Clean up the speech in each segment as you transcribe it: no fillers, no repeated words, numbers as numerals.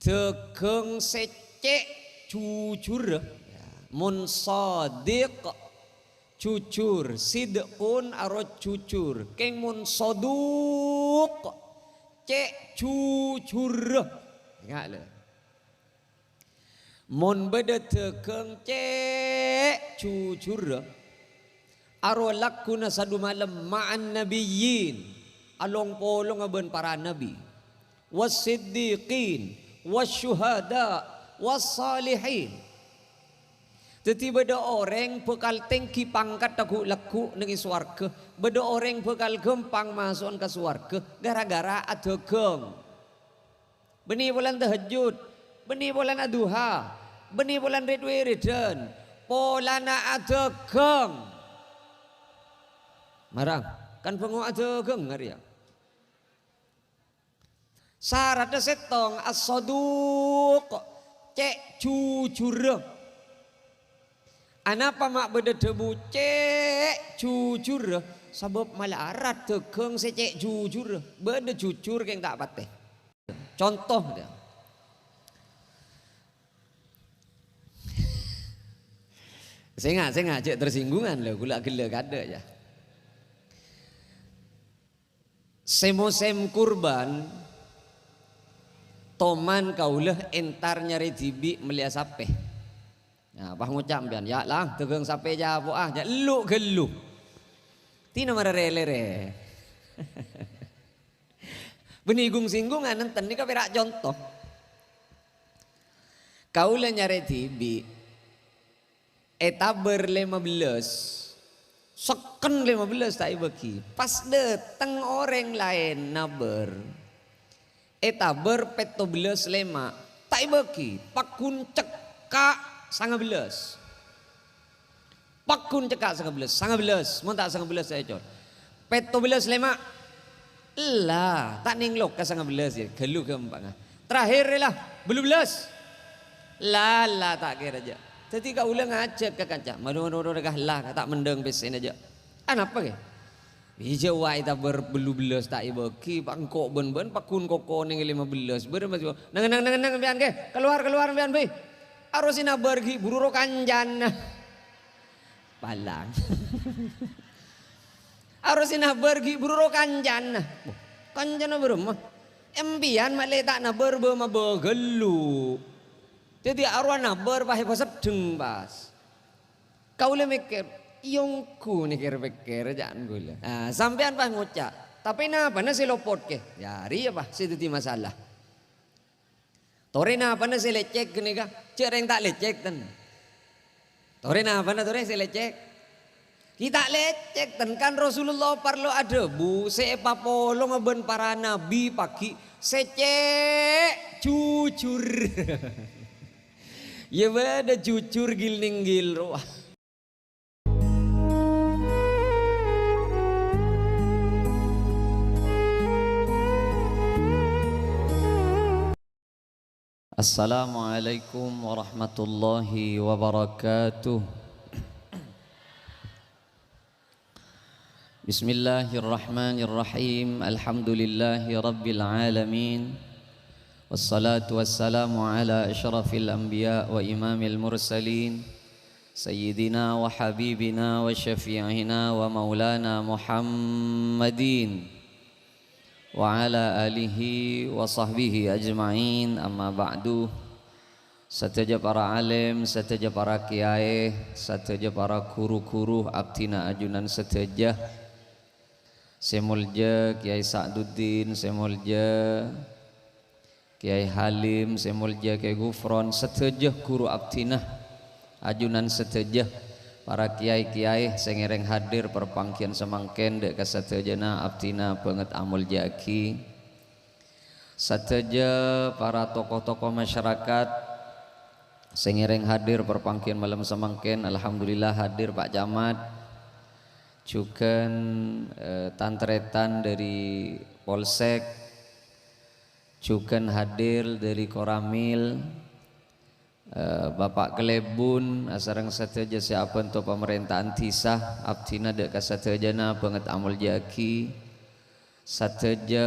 tekeng secek jujur mun sadiq jujur sidqun arot jujur keng mun soduk cek jujur ingat le mun beda tekeng cek jujur aro lakuna sadu malam ma'an nabiyyin along polong aben para nabi was-siddiqin wasyuhada was-salihin. Tetapi beda orang bekal tengki pangkat taku laku nengi swarga, beda orang bekal gempang masuk ke swarga gara-gara ada geng. Beni bulan tahajud, beni bulan aduha, beni bulan ridwiridan, polana ada geng. Marang, kan pengu ada geng ngariya. Syaratnya setong as-saduq cek jujur. Anapa mak beda debu cek jujur sebab malah arat tegeng secek jujur beda jujur yang tak pateh. Contoh dia. Saya ngajak tersinggungan loh gula gila kada ya. Semosem kurban toman kaulah entar nyari tibi melihat sape. Nah, bah ngucap pian ya lah tegang sape jabu ah ja lu gelu. Tina mara rele. Benigung singgungan nenten ni ka perak contoh. Kaulah nyari tibi etaber 15 seken 15 tak bagi. Pas datang orang lain naber etaber 17 lema tak bagi pakun cekak 19 pakun cekak 19 mau tak 19 saya cot 17 lema lah tak ninglok ke 19 ya gelu ke empat terakhir lah belum belas lah tak kira aja jadi kau ulang aja ke kaca madu-madu lah tak mendeng besen aja apa ke bija wai ta berbelu-belas tak ibaki pangkok ben-ben pakun koko ning 15 bermasuk nang pian ke keluar pian be arosina bergi buru kanjan palang arosina bergi buru kanjan berumah embian male tak na berbe ma begelu jadi arwana berbahe pasedeng pas kau le mikir Yongku nih kira-kira jangan gula. Nah, sampean pas ngucap. Tapi napa nasi lopot ke? Ya, ria apa? Situ ti masalah. Tore napa nasi lecek gini kah? Cereng tak lecek ten. Tore napa nasi tore lecek? Kita lecek ten kan Rasulullah parlo ada bu sepa polong aben para nabi pagi secek jujur. Ya beda jujur giling gil roh. Assalamualaikum warahmatullahi wabarakatuh. Bismillahirrahmanirrahim. Alhamdulillahi rabbil alamin. Wassalatu wassalamu ala asyrafil anbiya wa imamil mursalin sayyidina wa habibina wa syafi'ina wa maulana Muhammadin wa ala alihi wa sahbihi ajma'in amma ba'du. Sateja para alim, sateja para kiai, sateja para guru-guru abdina ajunan sateja semulja Kiai Sa'duddin, semulja Kiai Halim, semulja Kiai Gufron, sateja guru abdina ajunan sateja para kiai-kiai sengereng hadir perpangkian semangken dek kasatejana abdina banget amul jaki sateja para tokoh-tokoh masyarakat sengereng hadir perpangkian malam semangken alhamdulillah hadir Pak Camat juga tantretan dari Polsek juga hadir dari Koramil Bapak Kelebun asarang sateja siapa untuk pemerintahan tisah abdina dek kasatejana banget amul jaki sateja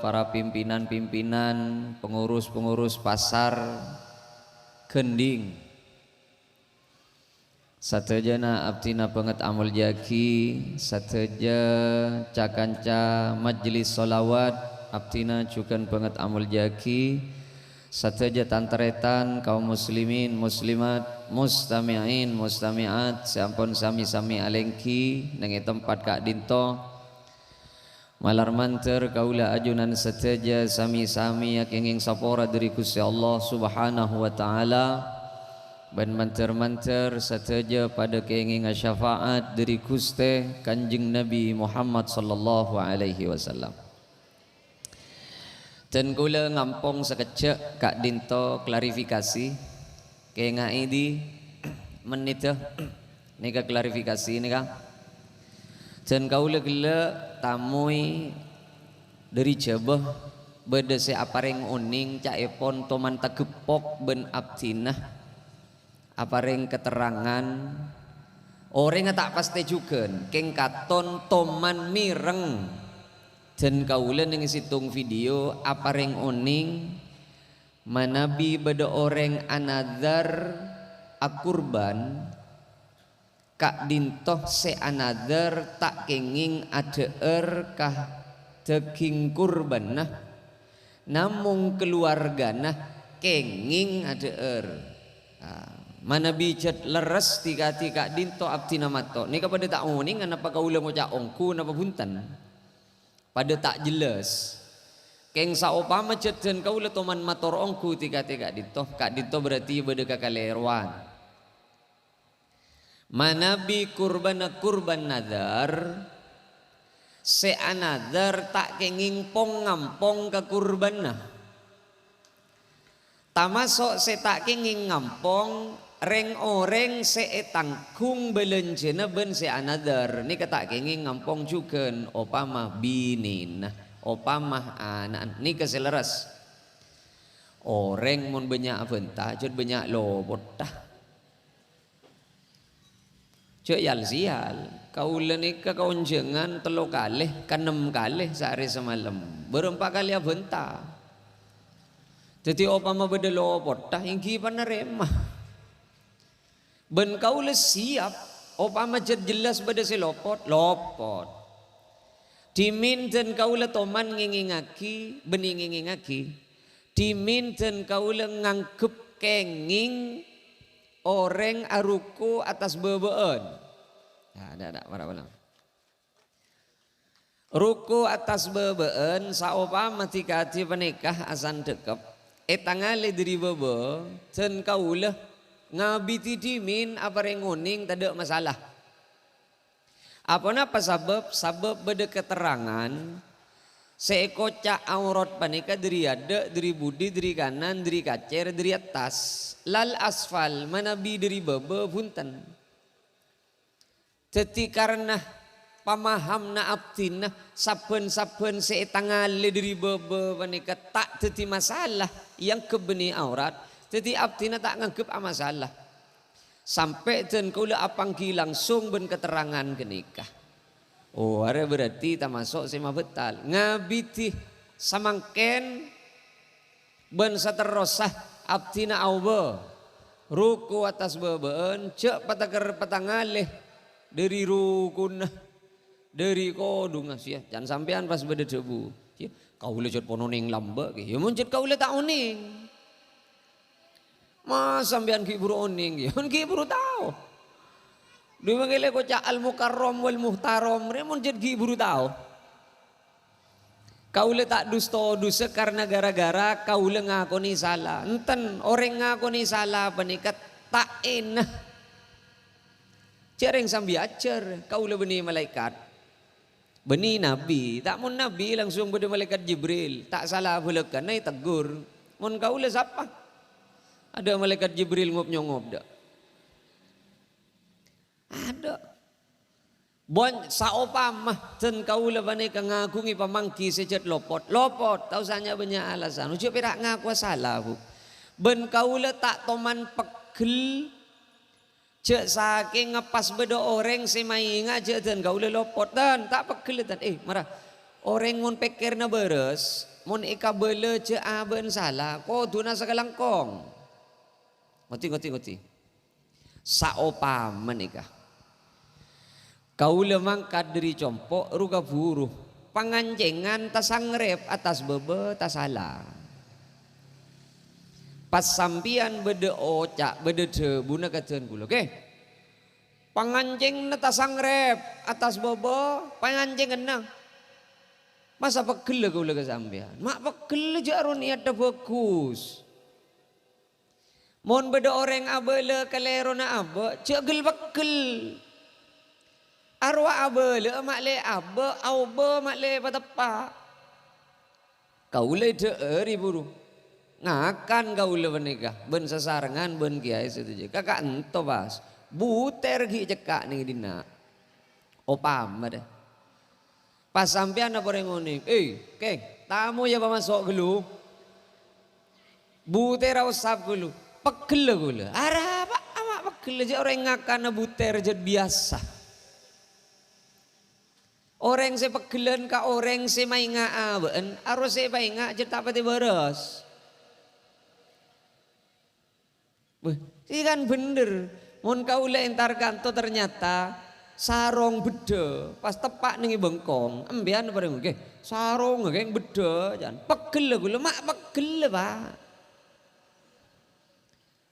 para pimpinan-pimpinan, pengurus-pengurus pasar kending, satejana abtina banget amul jaki, sateja cakanca majelis solawat abtina cukan banget amul jaki, sateja tantaretan kaum muslimin muslimat mustami'in mustami'at sampun sami-sami alengki nengi tempat Kak Dinto malar manter kaula ajunan sateja sami-sami yakinging sapora dari Gusti Allah Subhanahu wa taala ban manter-manter sateja pada kenging syafaat dari Gusti Kanjeng Nabi Muhammad sallallahu alaihi wasallam. Dan kula ngampong sekejap Kak Dinto klarifikasi kaya di menit nika klarifikasi nika. Dan kaula gila tamui dari Jabah beda se apareng uning cak epon toman tagepok ben abdinah apareng keterangan orang tak pasti juga keng katon toman mireng dan kaula ning situng video apareng uning manabi beda orang anadar akurban Kak Dintoh se anadar tak kenging adeer kah daging kurban nah namung keluarga nah kenging adeer mana bijat leres tikati Kak Dintoh abdi namato ni kepada tak uning kenapa kaula mau cak ongku napa buntan pada tak jelas keng saopama jet dan kaula toman mator ongku tikati Kak Dintoh berarti beda kakalerwan manabi kurban nadar se anadar tak kenging pong ngampong ke kurban tamasok se tak kenging ngampong reng oreng se tangkung belenjena ben se anadar ni tak kenging ngampong juga opama binin opama anak ni keseleras orang mun banyak aventa jod banyak lobot dah cek yal sial kaula nikah kaunjengan telo kalih kanem kalih sehari semalam berempat kali aventa jadi opama beda lobot dah ingki panerema ben kaula siap opama jed jelas beda si lopot dimin dan kaula toman ngingingaki beningingingaki dimin dan kaula ngangkep kenging orang aruku atas bebeen ada mana ruku atas bebeen saopama tikati penikah asan dekep etangale diri bebe dan kaula ngabiti dimin apa renguning tak masalah apa napa sabab beda keterangan seeko cak aurat panika dari ada dari budi dari kanan dari kacer dari atas lal asfal manabi dari bebe punten jadi karena pamaham na abdina saben seetangale dari bebe panika tak jadi masalah yang kebeni aurat jadi abdina tak nganggep masalah sampai dan kaula apangki langsung ben keterangan kenikah oh are berarti tak masuk sema betal ngabiti samangken ben saterosah abdina auba ruku atas bebeen cek pataker patangaleh dari rukun dari kodung sia jangan sampean pas beda debu kaula jet pononing lamba ya muncet kaula tak uning mas sampean ki buru oning ya ki buru tahu dua mangele ko ca al mukarram wal muhtaram remon jet ki buru tahu kaula tak dusta karena gara-gara kaula ngakoni salah enten orang ngakoni salah panikat tak enak cereng sambi acer kaula beni malaikat beni nabi tak mun nabi langsung beda malaikat Jibril tak salah belekan nai tegur mun kaula siapa ada malaikat Jibril ngop-nyongop dak ada bon saopamah ten kaula bani kangagungi pamangki sejat lopot tahu sanya banyak alasan ujuk perak ngaku salah bu ben kaula tak toman pegel cek saking ngepas beda orang semai ngajak dan kaula lopot dan tak pegel dan marah Orang mun pikir na beres, mun ika bele ce aben salah, ko tuna sakalangkong. Ngoti. Saopaman ika. Kau lemang kadri compok ruga buruh. Panganjengan tasangrep atas bebe tasala. Pas sampian bede ocak bede debu na katen kula. Oke. Panganjeng na tasangrep atas bebe panganjengan na. Masa pegel kau lega sampean. Mak pegel jaro niat bagus. Mon beda orang abele kalero na abe, cegel pegel. Arwah abele mak le abe, aube mak le patepa. Kau le deeri buru. Ngakan kau le menikah, ben sasarangan ben kiai setuju. Kakak ento bas, buter gi cekak nih dina. Opam ada. Pas sampean apa rengoni, keng, tamu ya masuk gelu, buter usap gelu, pegel gelu, arah apa amak pegel aja orang ngakan buter aja biasa. Orang se pegelan ka orang se mainga aben, arus se mainga aja tak pati beres. Ini kan bener, mun kau le entar kanto ternyata sarong beda pas tepak nengi bengkong ambian apa nggih sarong nggih beda jan pegel gula mak pegel Pak.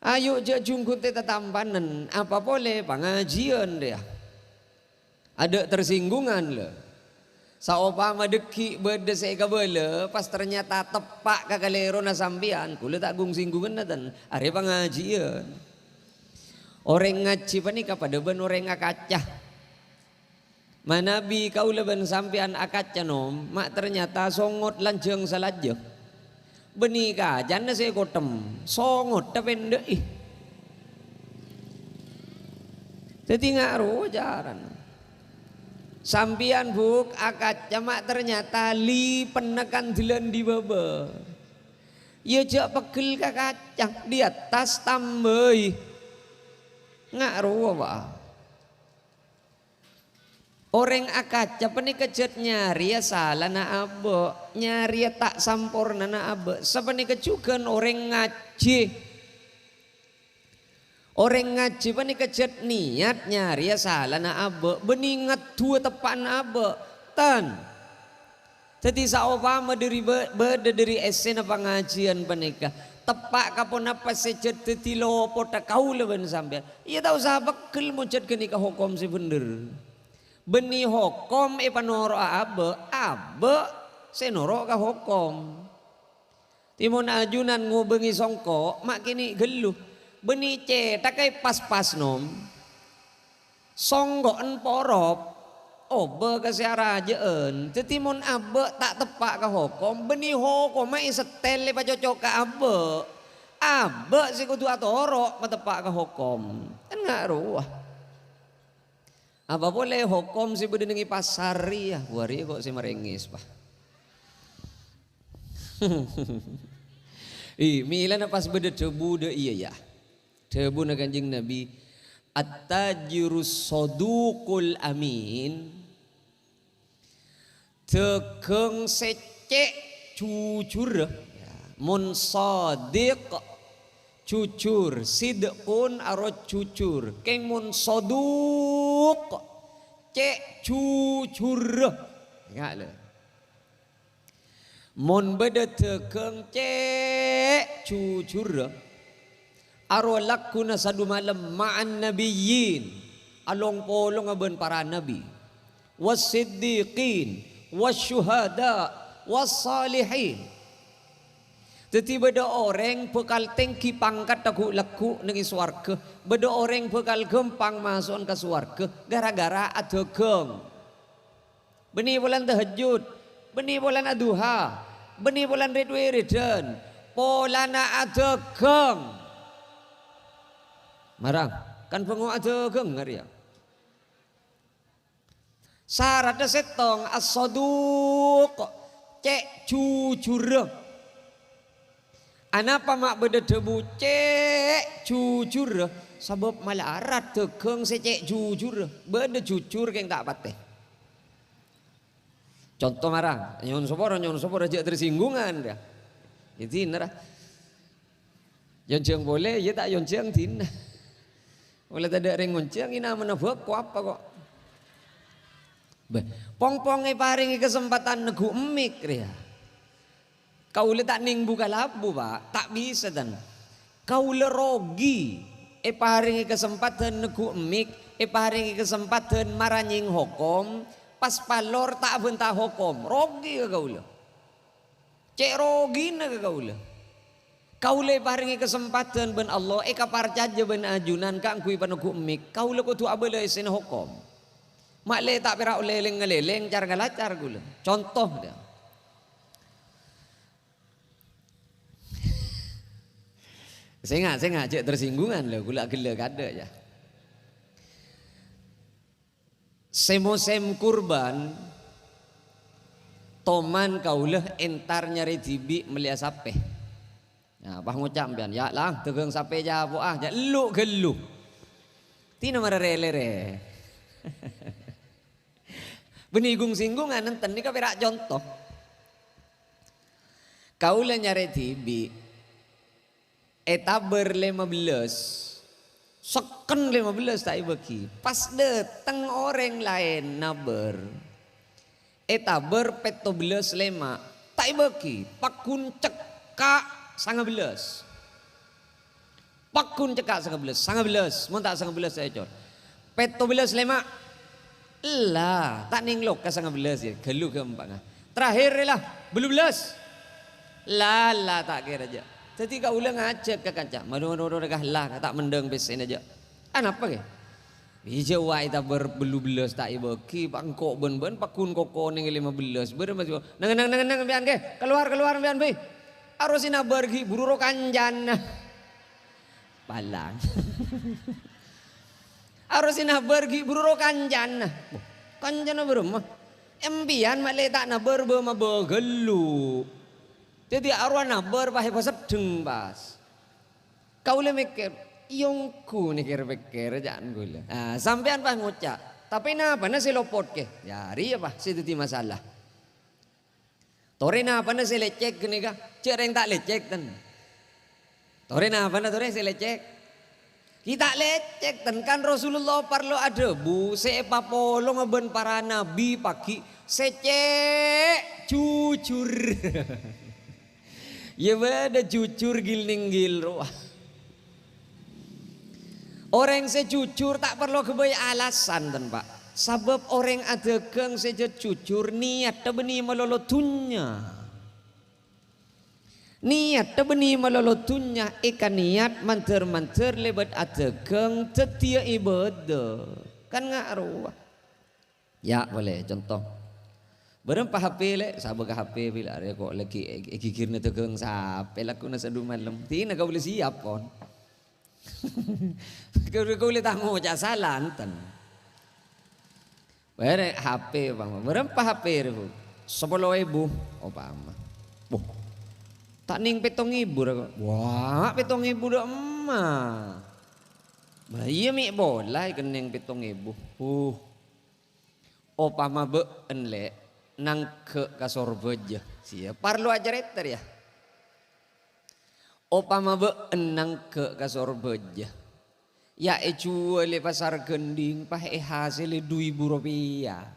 Ayo je jungkut tetampanan apa boleh pengajian dia ada tersinggungan le saopama deki beda saya kabele pas ternyata tepak kagalero na sambian kula tak gung singgungan dan are pengajian orang ngaji panika pada ben orang ngakacah. Manabi kau leben sampean akat canom, mak ternyata songot lanjeng salajeng. Beni kajan saya kotem, songot tapi ndek ih. Jadi ngaruh jaran. Sampean buk akat mak ternyata li penekan dilan di baba. Ya jak pegel kakacang di atas tambah. Ngaruh apa? Orang akaca pani kejet nyari ya salah na abe nyari ya tak sampurna na abe sepani kejugan orang ngaji pani kejet niat nyari ya salah na abe beningat dua tepan abe tan jadi saopama dari esen pengajian panika tepak kapon apa sejet teti lopo tak kau leben sampean iya tahu sahabat kel muncet kenika hukum si bener. Beni hokom panoro abe senoro ka hokom timun ajunan ngubengi songko mak kini geluh beni takai pas nom songgoen porop obe ka siarajeen tetimun abe tak tepak ka hokom beni hokom mak setel pa cocok ka abe si kudu atoro matepak ka hokom kan ngaruh. Apa boleh hukum si bedenengi pasari ya, wari kok si merengis pak. Milan pas beda debu de iya ya, debu na kanjeng Nabi. At-tajirus sodukul amin, tekeng secek jujur, mun sadiq jujur sidqun aro jujur keng mun soduk cek jujur enggak le mun beda tekeng cek jujur aro lakuna sadu malam ma'an nabiyyin along polong aben para nabi wasiddiqin wasyuhada wassalihin. Jadi beda orang bekal tengki pangkat aku laku nengi swarga. Beda orang bekal gempang masuk ke swarga gara-gara ada geng. Beni bulan tahajud, beni bulan aduha, beni bulan ridwiridan, polana ada geng. Marang, kan pengu ada geng ngari ya. Syaratnya setong as-saduq cek jujur. Anapa mak beda debu cek jujur sebab malarat tegeng secek jujur beda jujur keng tak pateh Contoh marah, nyon sopor aja tersinggungan dia. Itu nara. Yon ciang boleh, ya tak yon ciang tin. Oleh tak ada rengon ciang ina menabuk ko apa kok. Pong-ponge paringi kesempatan negu emik dia. Kau le tak ning buka labu pak, tak bisa dan. Kau le rogi, paringi kesempatan negu emik, paringi kesempatan maranying hokom, pas palor tak bentah hokom, rogi ke kau le. Cek rogi na ke kau le. Kau le paringi kesempatan ben Allah, kaparcaja ben ajunan kang kui panuku emik, kau le kutu abele isin hokom. Mak le tak pera leleng ngeleleng cara ngalacar gula. Contoh dia. Saya ngajak tersinggungan loh, gula gila kada ya. Semosem kurban, toman kaulah entar nyari tibi melihat sape. Nah, bah ngucap pian, ya lah, tegang sape jabo ya lu gelu. Tina mara rele. Benigung singgungan nenten ni kaperak contoh. Kaulah nyari tibi. Etaber 15 seken 15 tak bagi pas datang orang lain naber etaber 17 lema tak bagi pakun cekak 19 pakun cekak 19 mun tak 19 saya cor 17 lema lah tak ninglok ke 19 ya gelu ke empat terakhir lah belum belas lah tak kira aja. Jadi kau ulang ngajak ke kancah, madu dah lah tak mendeng besen aja. Apa ke? Bija wai tak berbelu belas tak ibaki, pangkok ben pakun koko neng 15 bermasuk. Nang bian ke, keluar bian be. Arusina pergi buru kanjan. Palang. Arusina pergi buru kanjan. Kanjan berumah. Embian mak tak na berbema begelu. Jadi arwana berbahaya sedeng pas. Kau le mikir, yongku nih kira-kira jangan gula. Sampean pas ngucap. Tapi napa nasi lopot ke? Ya ria apa? Situ masalah. Tore napa nasi lecek ni kah? Cereng tak lecek ten. Tore napa tore si lecek? Kita lecek ten kan Rasulullah parlo ada bu sepa polong ben para nabi pagi secek jujur. Ya beda jujur gil roh. Orang sejujur tak perlu kebanyak alasan ten pak. Sebab orang ada keng sejujur jujur niat tebeni melolotunya. Niat tebeni melolotunya ikan niat manter lebat ada keng tetia ibadah. Kan ngaruh. Ya boleh contoh. Berapa HP le, sabar ke HP bila ada kok lagi gigir na tegang sape laku na sa dumalam. Tina kau boleh siap kon. Kau boleh tamu cak salah enten. Berapa HP bang? Berapa HP tu? 10.000. Oh paham. Boh. Tak ning 7.000 dah. Wah 7.000 dah emak. Bahaya mi bola kening 7.000. Oh paham be enle. Nang ke kasor beja sia parlo aja reter ya opama be nang ke kasor beja ya jual le pasar gending pah hasil 2.000 rupiah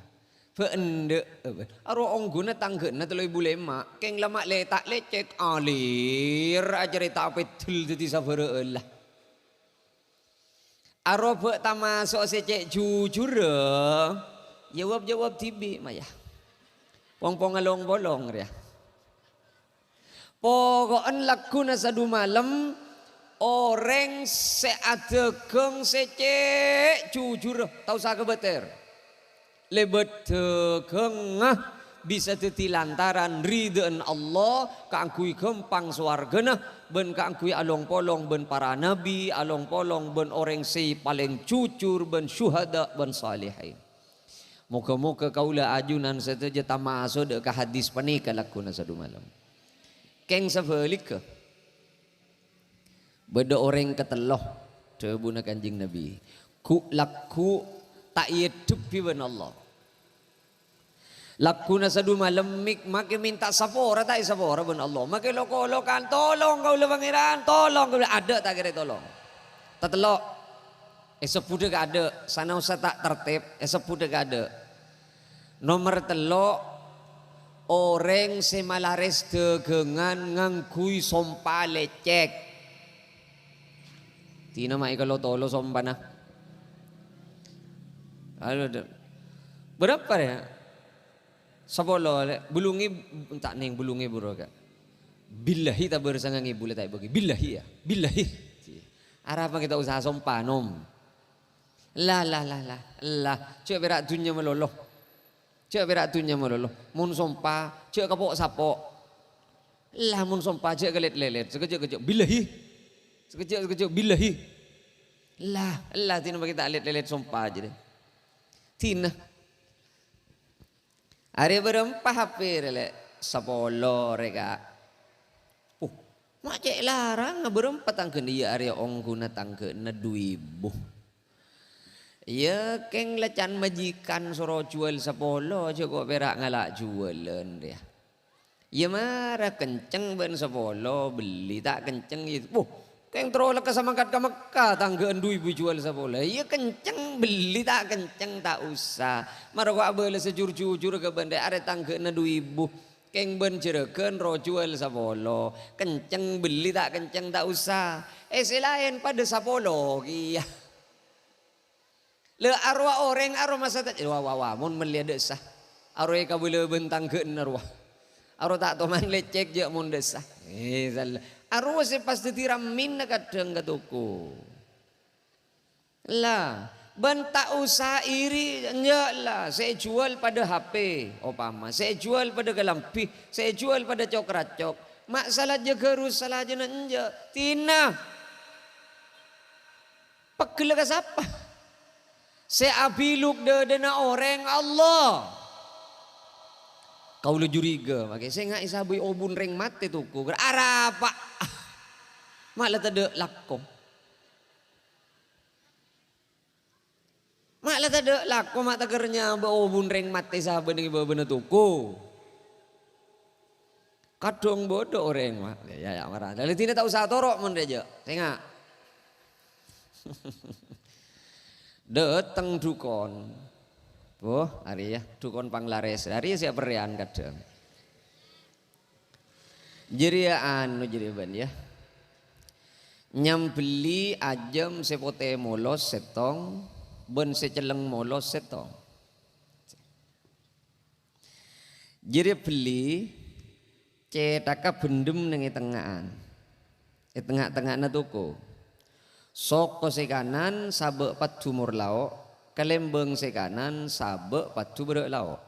peende aro ongguna tanggena 3.500 keng lama le tak lecek alir aja reta petul tadi sabere lah aro be tamasuk secek jujur jawab tibi maya pong along bolong ya. Pokoknya laku nasa malam orang seadegeng secek jujur tahu saka beter. Lebet tegeng bisa teti lantaran ridhaan Allah kaangkui gempang swargana ben kaangkui along polong ben para nabi along polong ben orang si paling jujur ben syuhada ben salihin. Muka-muka kaulah ajunan saja tamaso dek ke hadis panika laku na sadu malam. Keng sabalik ke. Beda orang keteloh tebuna kanjing Nabi. Ku laku tak hidup piwan Allah. Laku na sa dumalamik, maki minta sapora tayo sapora ben Allah. Maki loko-lokan, tolong kau lebangiran, tolong kau ada tak kira tolong. Tatelok, sepude gak ada, sana usah tak tertib, sepude gak ada. Nomor telok, orang semalares degengan ngangkui sompa lecek. Tina mai kalau tolo sompa na. Berapa ya? Sapolo bulungi tak neng bulungi buruk. Billahi tak bersangang ibu letak bagi. Billahi ya, billahi. Arah apa kita usaha sompa nom. Lah. Cek berak dunia meloloh. Cek berak dunia meloloh. Mun sompa, cek kapok sapok. Lah mun sompa cek kelet-lelet. Sekejap-kejap billahi. Sekejap-kejap billahi. Lah tina bagi tak lelet-lelet sompa aja deh. Tina. Hari berempah HP rele sapolo reka. Mak cek larang berempat tangke dia hari ongguna tangke na 2000. Ya keng lecan majikan suruh jual sapolo cukup berak ngalak jualan dia. Ya marah kenceng ben sapolo beli tak kenceng itu. Keng terolak ke sama kat ke Mekah tangga 2000 jual sapolo. Ya kenceng beli tak kenceng tak usah. Marah kok abel sejur-jujur ke benda ada tangga na 2000. Keng ben cereken ro jual sapolo. Kenceng beli tak kenceng tak usah. Selain pada sapolo iya. Le arwah orang arwah masa tak wah mun melihat desah. Arwah ka boleh bentang ke arwah. Arwah tak toman lecek je mun desah. Arwah se pasti tiramin kadang katuku. Lah, ben tak usah iri enyak lah. Saya jual pada HP, opama. Saya jual pada gelampi, saya jual pada cok-racok. Mak salah je gerus salah je enyak. Tina. Pegel ke siapa? Saya abiluk dana orang Allah. Kau lu juriga, makanya saya nggak isabai obun ring mati tuku. Arah pak, malah tade lakko. Malah tade lakko mak tagernya ba obun ring mati sahabat ni ba bener tuku. Kadang bodoh orang mak, ya marah. Lalu tidak tahu usah torok mun dia, tengok. Datang dukon. Hari ya dukun panglares. Hari ya siap perian kadang. Jeriaan no jeriban ya. Nyambeli ajam sepote molos setong, ben seceleng molos setong. Jeri beli cetaka bendem nang tengahan. Tengah-tengah na tuku. Soko se kanan sabe patu murlao. Kalembeng se kanan sabe patu berek lao.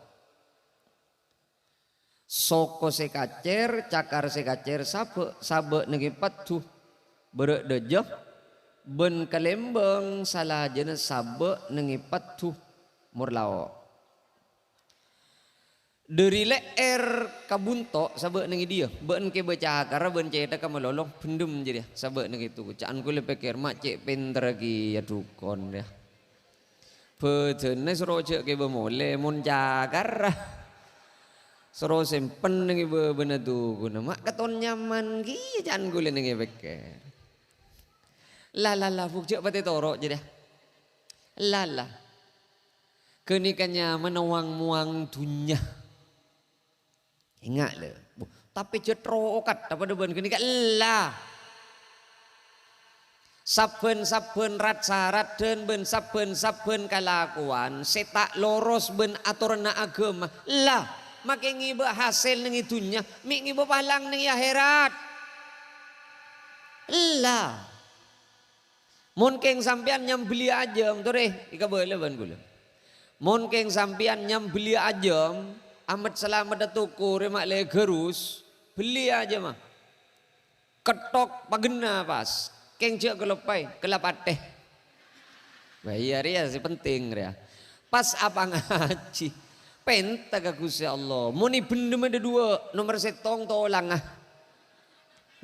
Soko se kacer cakar se kacer sabe negi patu berek dejah. Ben kalembeng salah jenis sabe negi patu murlao. Dari leer kabunto sabe negi dia. Ben ke baca karena ben ceta kamalolong pendem jadi sabe negi tu. Caan kule pikir mak cek pinter lagi ya dukon dia. Betul, suruh cek ke bermole, mun jagar, suruh simpen nengi berbena tu guna mak katon nyaman ki jangan gule nengi beker. Lah, fuk cek pati torok je dah. Lah, kenikannya menawang-muang dunia. Ingat le, tapi cetro okat apa deban kenikan lah. Saben-saben rat syarat dan ben saben-saben kelakuan setak loros ben aturna agama lah makin ngiba hasil nengi dunya mik ngiba palang nengi akhirat lah mun keng sampean nyambeli ajam tore ika boleh ban kula mun keng sampean nyambeli ajam amat selamat datuku remak le gerus beli aja mah ketok pagena pas keng cek kelepai, kelapateh. Bayar ya sih penting ya. Pas apa ngaji, penta Gusti Allah. Muni bendem ada dua, nomor setong tolang ah.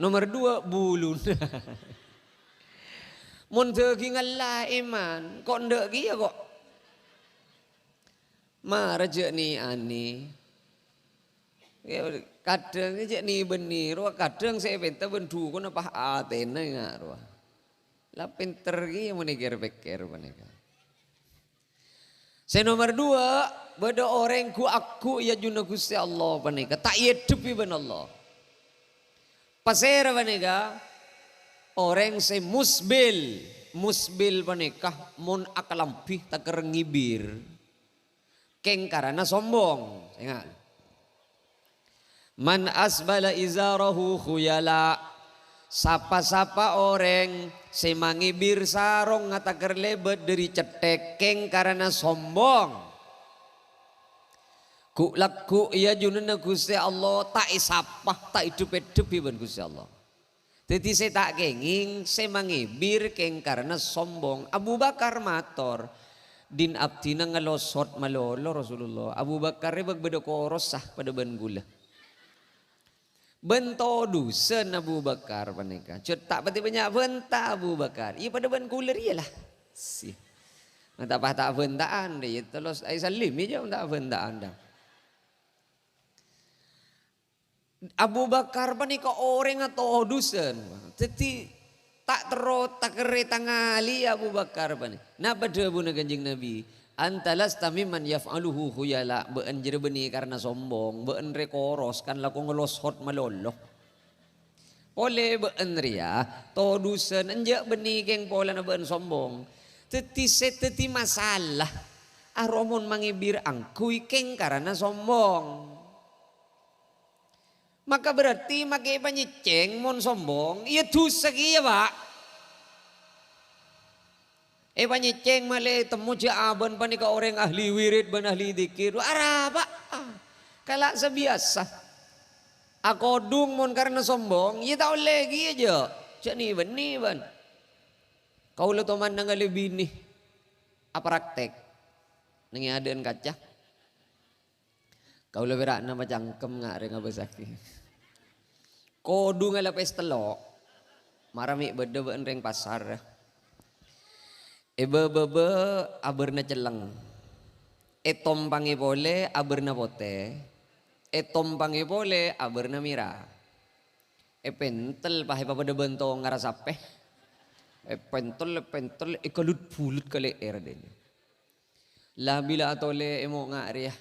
Nomor 2 bulun. Mun degi ngalah iman, kok ndak ya kok. Maraje ni ani. Kadang aja nih benih, kadang saya pintar bendu kau apa atena nggak ruah. Lah pinter gini mau negir pikir mereka. Saya nomor 2, beda orang ku aku ya juna Gusti Allah mereka tak hidup iban Allah. Pasir mereka orang saya musbil mereka mon akalampi tak kerengibir. Keng karena sombong, ingat. Man asbala izarahu khuyala. Sapa-sapa orang semangibir sarong ngata lebet dari cetek keng karena sombong. Ku laku iya junana Gusti Allah tak isapah tak hidup-hidup iban Gusti Allah. Jadi saya tak kenging semangibir keng karena sombong. Abu Bakar mator din abdina ngelosot malolo Rasulullah. Abu Bakar begbeda koros sah pada ban gula. Bento dusen Abu Bakar panika. Tak pati banyak benta Abu Bakar. Ia pada ban kuler ialah. Si. Mata pah tak bentaan dia terus ai salim aja tak bentaan dah. Abu Bakar panika orang atau dusen. Jadi tak terot tak kere tangali Abu Bakar panika. Nah pada buna Kanjeng Nabi. Antalas tamiman yaf'aluhu khuyala beun jere beni karena sombong beun rekoros kan laku ngelosot malolo pole beun ria to dusen enjak beni keng pola na beun sombong teti masalah aromon mangibir angkui keng karena sombong maka berarti makai panyiceng mon sombong iya dosa kiya Pak. Panyiceng male temu jaaban panika orang ahli wirid ban ahli dikir. Araba. Kala sebiasa. Ako dung mon karena sombong, iya tau lagi aja. Cak ni ban. Kau lo toman nang lebih nih. Apa praktek? Nengi adean kaca. Kau lo berak nama cangkem ngak renga besaki. Kodung ala pestelo. Marami beda ban reng pasar. Bebe aberna celeng. Etom pangi pole aberna pote. Etom pangi pole aberna mira. Pentel pahe pada bentong ngarasape. Pentel ikalut pulut kali era den. Lah bila atole emo ngari ya.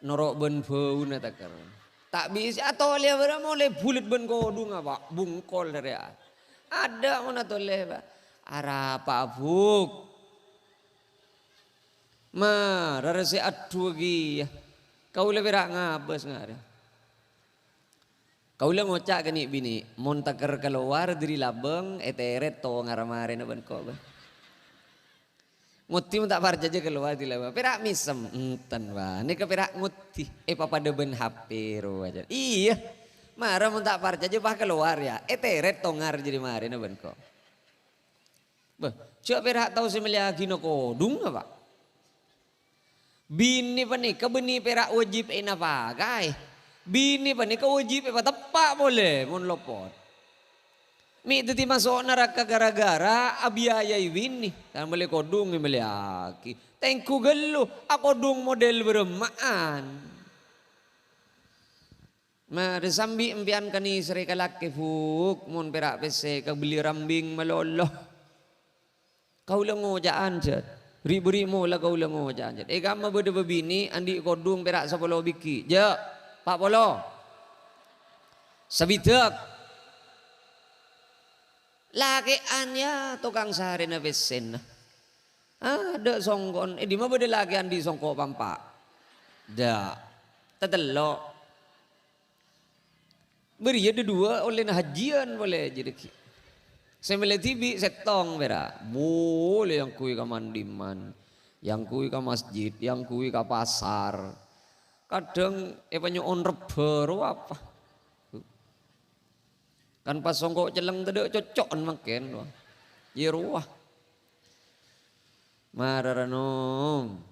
Norok ben bau na takar. Tak bisa atole bara mole bulut ben kodung apa bungkol dari ada mana atole ba. Arapa abuk ma rarase adu gi kau le berak ngabes ngare kau le ngocak kani bini mon taker keluar dari labeng eteret to ngaramare na ban ko ba nguti tak parja aja keluar di labeng perak misem enten ba ni ke perak nguti papada ben HP ro aja iya marah mon tak parja aja bah keluar ya eteret to ngar jadi mare na ban ko bah, cak perak tahu si melihat gino kodung apa? Bini panika beni perak wajib ena pakai. Bini panika wajib apa tepak boleh mon lopot. Mi teti masuk neraka gara-gara abiayai bini. Kan boleh kodung meliaki. Tengku gelu, aku kodung model beremaan. Mari sambi empian kani seri kalaki fuk mon perak pese kabeli rambing malolo. Kau lang ngojaan jad. Ribu-ribu lah kau lang ngojaan jad. Kama beda bebini andi kodung perak 10 biki. Ja, Pak Polo. Sabidak. Lakian ya tukang sehari na besen. Ada songkon. Di mana beda lakian di songko pampak. Da. Tetelo. Beri ada 2 oleh hajian boleh jadi. Saya melihat TV setong berak. Boleh yang kui ke mandiman. Yang kui ke masjid. Yang kui ke pasar. Kadang on reber apa. Kan pas songkok celeng tadi cocok makin. Ya ruah. Mararanong.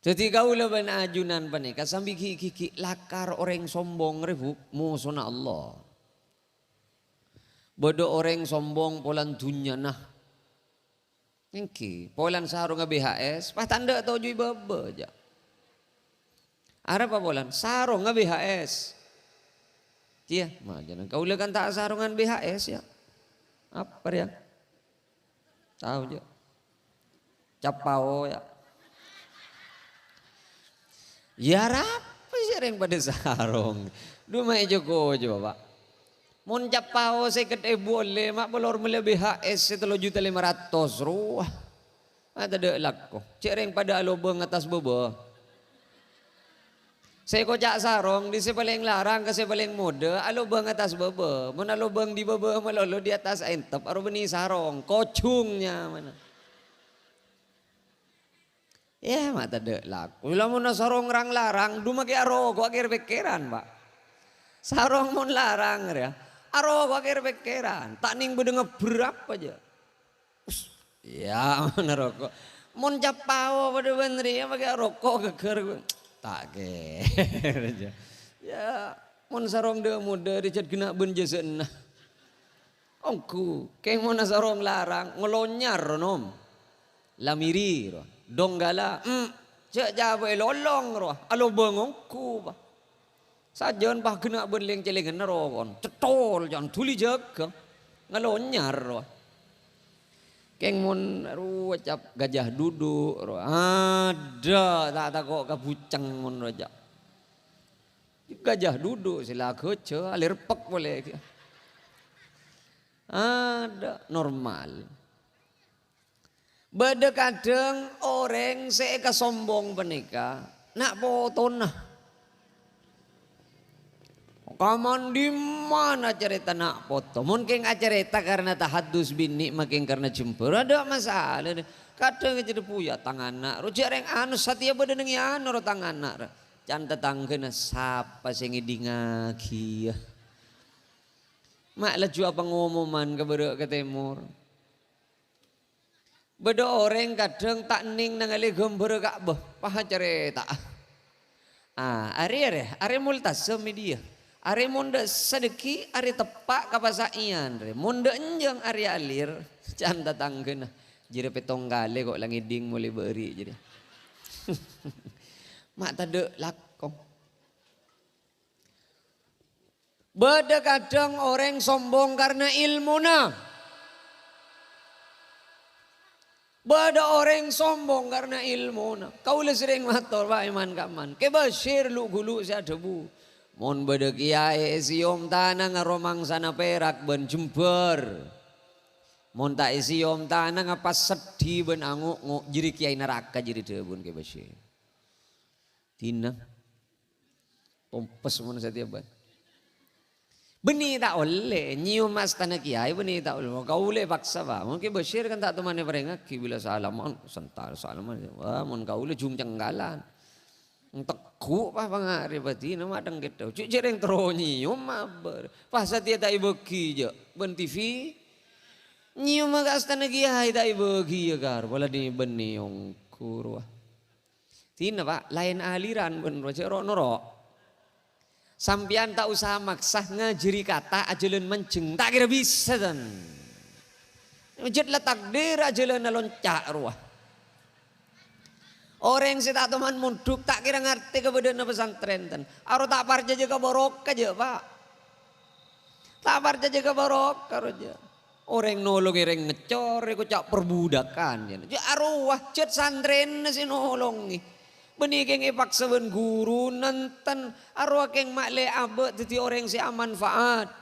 Jadi kau leban ajunan panika. Sambil kiki lakar orang sombong rebuk. Musuhna Allah. Bodo orang sombong polan dunya nah. Engki, polan sarung BHS, pas tanda tau jui bebe aja. Arab apa bolan? Sarong nga BHS. Iya, mah jangan kau kan tak sarungan BHS ya. Apa ya? Tahu je. Capao ya. Ya apa sih yang pada sarong? Dua Joko coba Pak. Mun capao saya kete boleh mak bolor mele BHS 3.500.000 ruah. Ada dek lakko. Cek yang pada alobeng atas bebe. Saya kocak sarong di sepaling larang ke sepaling mode alobeng atas bebe. Mun alobeng di bebe malolo di atas entep aru beni sarong kocungnya mana. Ya mata dek laku. Lamun sarong rang larang, duma ke aro kok akhir pikiran pak. Sarong mun larang ya, aro kok akhir pikiran. Tak ning bedenga berapa aja. Ya mana rokok. Mun capao pada bener ya pakai rokok keker. Tak ke. Ya mun sarong de muda dicet kena benjesen. Ongku, keng mun sarong larang ngelonyar nom. Lamiri roh. Donggala, cek jawa lolong roh, alo bengongku bah. Sajon bah kena berleng celengan narokon, cetol jangan tuli jaga, ngalonyar roh. Keng mun cap gajah duduk roh, ada tak kok kabucang mun raja. Gajah duduk sila kece, alir pek boleh. Ada normal. Bada kadang orang seeka sombong penika nak poton nah. Kaman di mana cerita nak foto? Mungkin cerita karena tahadus bini makin karena jempur ada masalah. Kadang jadi puya tangan nak. Rujak yang anu satia bada nengi anu ro tangan nak. Jangan tetangga siapa sing ngidingaki. Mak laju apa ngomongan keberek ke timur. Beda orang kadang tak ning nangali gambar Ka'bah, paha cerita. Are multasem dia. Are munda sedeki, are tepak kapasaian, munda enjang are alir, canda tanggena. Jadi petonggale kok langit ding mulai beri jadi. Mak tade lakong. Beda kadang orang sombong karena ilmuna. Bada orang sombong karena ilmu na. Kau le sering mator Pak Iman Kaman. Ke Bashir lu gulu sa debu. Mon bada kiai siom tanah ngaromang sana perak ben jember. Mon tak siom tanah ngapas sedih ben anguk jiri kiai neraka jiri debun ke Bashir. Tina. Pompes mon setiap ban. Beni tak oleh nyium mas tanah kiai beni tak oleh kau boleh paksa bah mungkin Bashir kan tak temannya perengaki bila salaman sentar salaman wah mun kau boleh jung cenggalan tekuk pah pangari pati nama adang kita cik cereng terus nyium mabar pas dia tak ibeki je ben TV nyium magas tanah kiai tak ibeki ya kar bola di beni yang kurwa tina pak lain aliran ben roce noro. Sampian tak usah maksa ngajari kata ajalan menceng tak kira bisa dan jet lah takdir ajalan loncak ruah orang si tak teman munduk tak kira ngerti kebenaran pesantren dan aru tak parja jaga borok aja pak tak parja jaga borok aja orang nolong orang ngecor aku cak perbudakan ya aruah jet santren si nolong benih keng ipaksa ben guru nenten arwah keng makle abe titi orang si amanfaat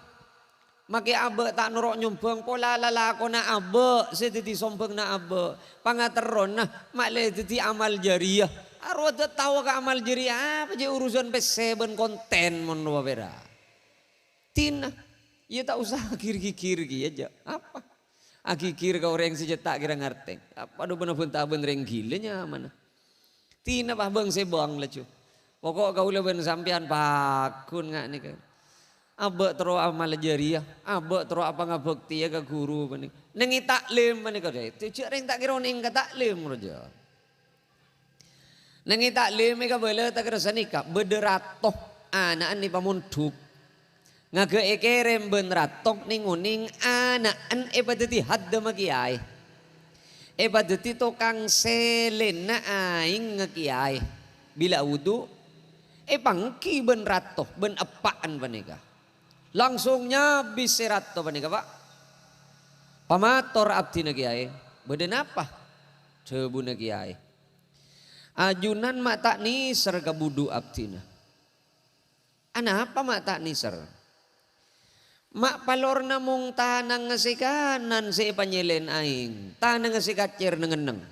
make abe tak norok nyumbang pola lalako na abe si titi sombong na abe pangateron nah makle titi amal jariah arwah tahu ke amal jariah apa je urusan PC ben konten mon wabera tina ya tak usah kikir aja apa akikir ke orang si cetak kira ngerti apa do bener tak bener gilenya mana tina bah bang sebang lecu. Pokok kau leben sampian pakun ngak nih kan. Abek terus amal jariah, abek terus apa ngabekti ya ke guru benih. Nengi taklim benih kau deh. Tujuh orang tak kira neng taklim roja. Nengi taklim mereka boleh tak kira sanika bederatoh anak ni pamunduk. Ngage ekerem benratok ninguning anak an epateti hadda magiai. Badeti tokang selena aing ngekiai bila wudu pangki ben ratoh ben apaan panika. Langsungnya bisi ratoh panika Pak. Pamator abdi na kiai. Beden apa? Cebu na kiai. Ajunan mak tak niser ke budu abdi na. Ana apa mak tak niser? Mak palor na mong tanang ngasikanan si panyelen aing. Tanang ngasikacir nengeneng.